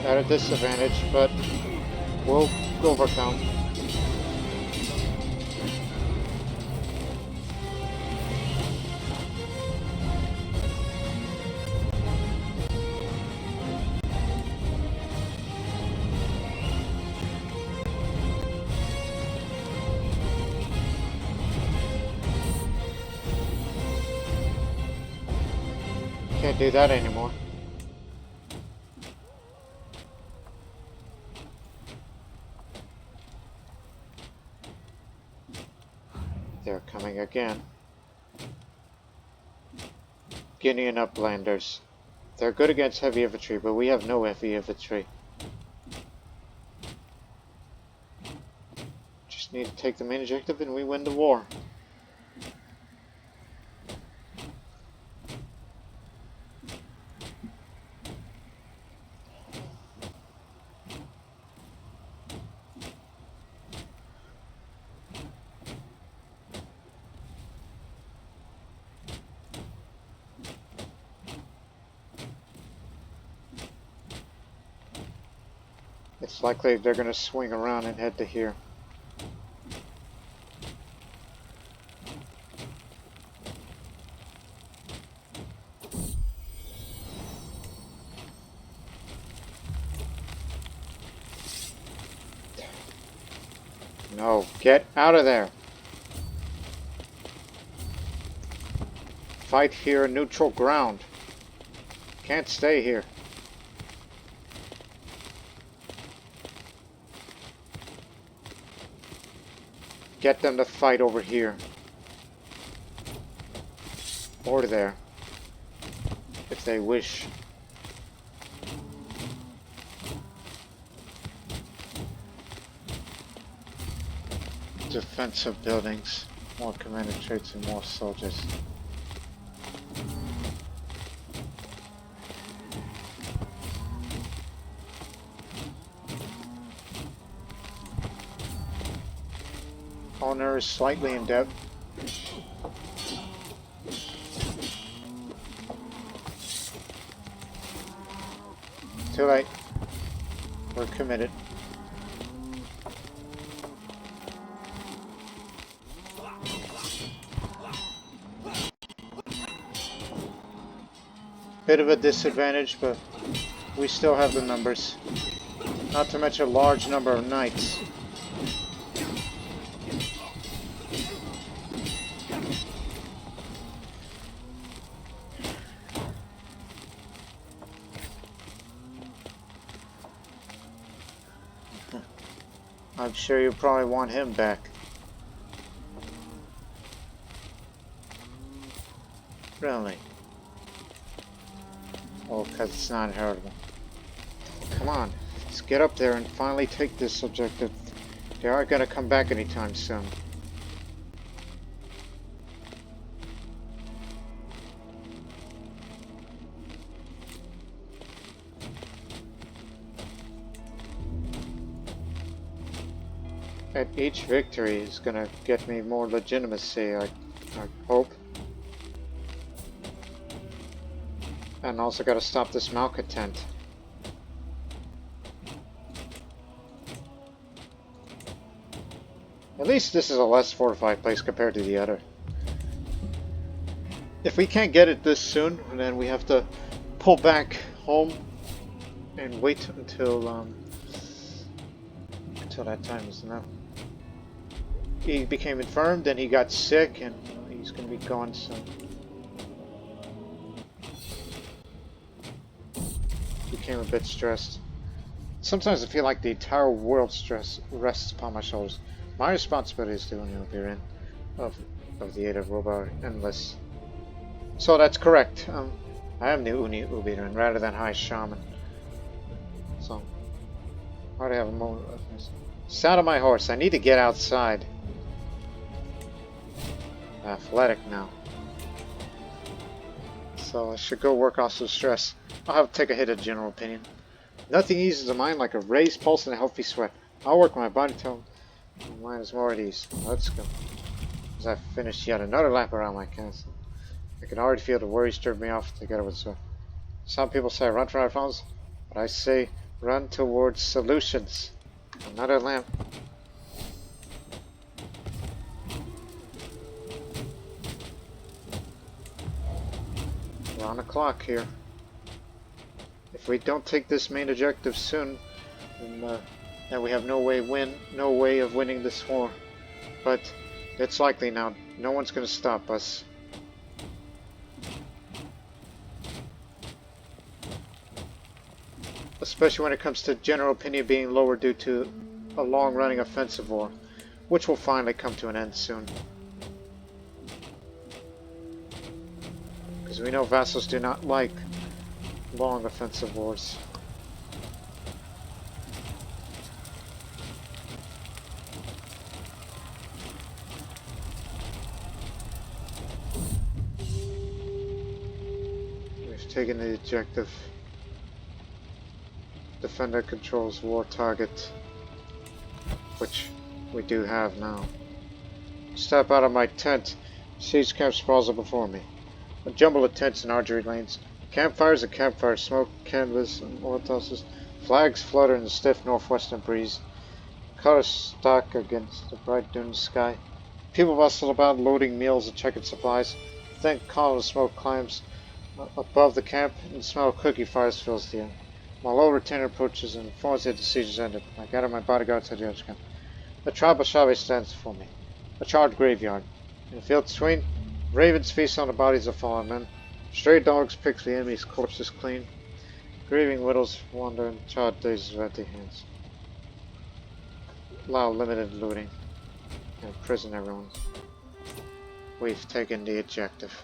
At a disadvantage, but we'll overcome. Can't do that anymore. They're coming again. Guinean uplanders. They're good against heavy infantry, but we have no heavy infantry. Just need to take the main objective and we win the war. It's likely they're going to swing around and head to here. No, get out of there. Fight here, neutral ground. Can't stay here. Get them to fight over here. Or there. If they wish. Defensive buildings. More commander traits and more soldiers. Owner is slightly in debt. Too late. We're committed. Bit of a disadvantage, but we still have the numbers. Not to mention a large number of knights. I'm sure you probably want him back. Really? Oh, because it's not inheritable. Come on, let's get up there and finally take this objective. They aren't going to come back anytime soon. And each victory is going to get me more legitimacy, I hope. And also got to stop this malcontent. At least this is a less fortified place compared to the other. If we can't get it this soon, then we have to pull back home and wait until that time is now. He became infirmed, then he got sick, and he's going to be gone soon. Became a bit stressed. Sometimes I feel like the entire world stress rests upon my shoulders. My responsibility is to only be in of the aid of robot endless. So that's correct. I am the Ooni Ubiran rather than High Shaman. So I have a moment of this. Sound of my horse. I need to get outside. Athletic now. So I should go work off some stress. I'll have to take a hit of general opinion. Nothing eases the mind like a raised pulse and a healthy sweat. I'll work my body till my mind is more at ease. Let's go. As I finished yet another lap around my castle, I can already feel the worries stirred me off together with sweat. Some people say run from our problems, but I say run towards solutions. Another lamp. We're on the clock here. If we don't take this main objective soon, then we have no way of winning this war. But it's likely now. No one's going to stop us. Especially when it comes to general opinion being lower due to a long-running offensive war, which will finally come to an end soon. Because we know vassals do not like long offensive wars. We've taken the objective. Defender controls war target, which we do have now. Step out of my tent. Siege camp sprawls up before me. A jumble of tents and archery lanes. Campfires and campfire smoke, canvas and Molotovs. Flags flutter in the stiff northwestern breeze. Colors stock against the bright dune sky. People bustle about loading meals and checking supplies. A thin column of smoke climbs above the camp, and the smell of cookie fires fills the air. My low retainer approaches and informs that the siege is ended. I gather my bodyguard to the edge camp. The tribe of Shave stands before me. A charred graveyard. In the field between, ravens feast on the bodies of fallen men. Stray dogs pick the enemy's corpses clean. Grieving widows wander in charred days of empty hands. Allow limited looting. And imprison everyone. We've taken the objective.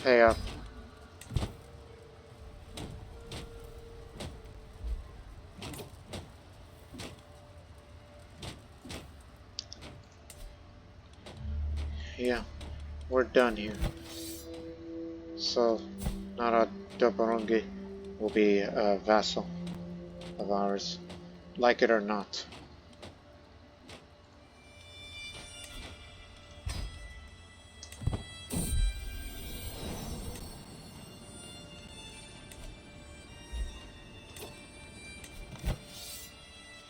Pay up. Yeah, we're done here. So, Nara Dobarungi will be a vassal of ours, like it or not.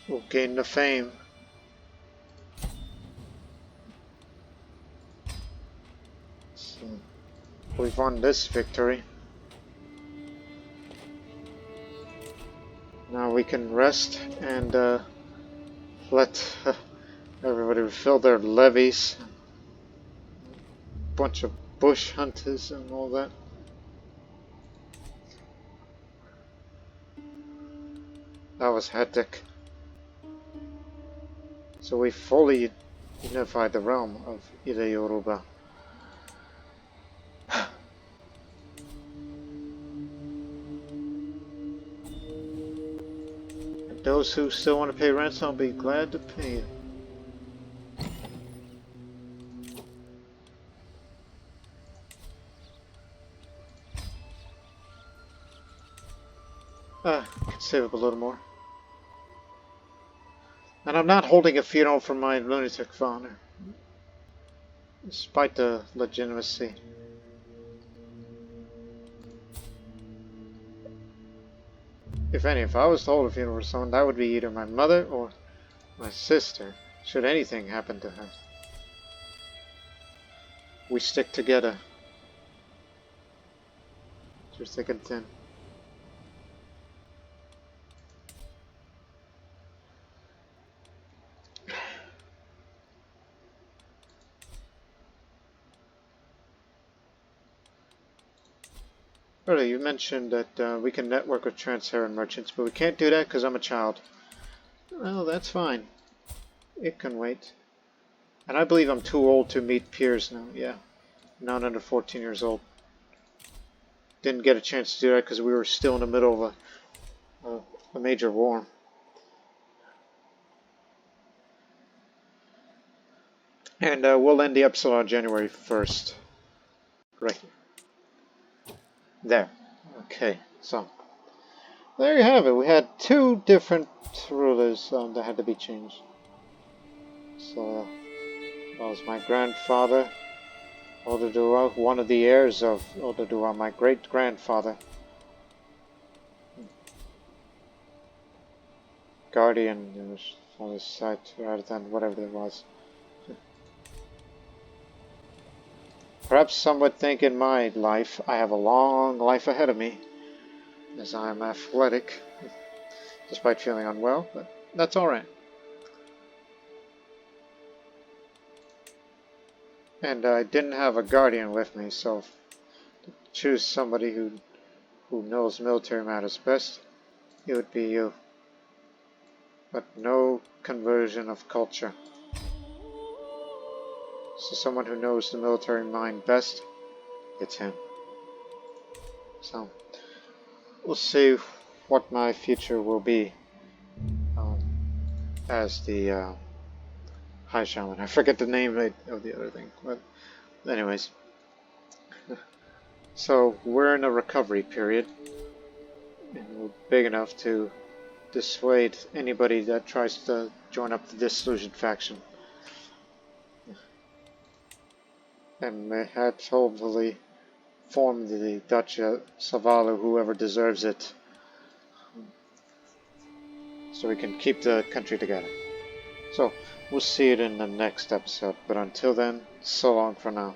We'll gain the fame. So, we've won this victory. Now we can rest and let everybody fill their levies. Bunch of bush hunters and all that. That was hectic. So we fully unified the realm of Ile Yoruba. And those who still want to pay ransom, I'll be glad to pay it. Can save up a little more. And I'm not holding a funeral for my lunatic father, despite the legitimacy. If I was to hold a funeral for someone, that would be either my mother or my sister, should anything happen to her. We stick together through thick and thin. Earlier, you mentioned that we can network with Trans-Saharan merchants, but we can't do that because I'm a child. Well, that's fine. It can wait. And I believe I'm too old to meet peers now, yeah. Not under 14 years old. Didn't get a chance to do that because we were still in the middle of a major war. And we'll end the episode on January 1st. Right here. There. Okay, so there you have it. We had two different rulers that had to be changed. So that was my grandfather, Oduduwa, one of the heirs of Oduduwa, my great-grandfather. Guardian on his side rather than whatever it was. Perhaps some would think in my life I have a long life ahead of me, as I am athletic, despite feeling unwell, but that's alright. And I didn't have a guardian with me, so to choose somebody who knows military matters best, it would be you. But no conversion of culture. So someone who knows the military mind best, it's him. So we'll see what my future will be as the High Shaman. I forget the name of the other thing, but anyways. So we're in a recovery period, and we're big enough to dissuade anybody that tries to join up the disillusioned faction. And may have hopefully form the Dutch Savalu, whoever deserves it, so we can keep the country together. So we'll see it in the next episode, but until then, so long for now.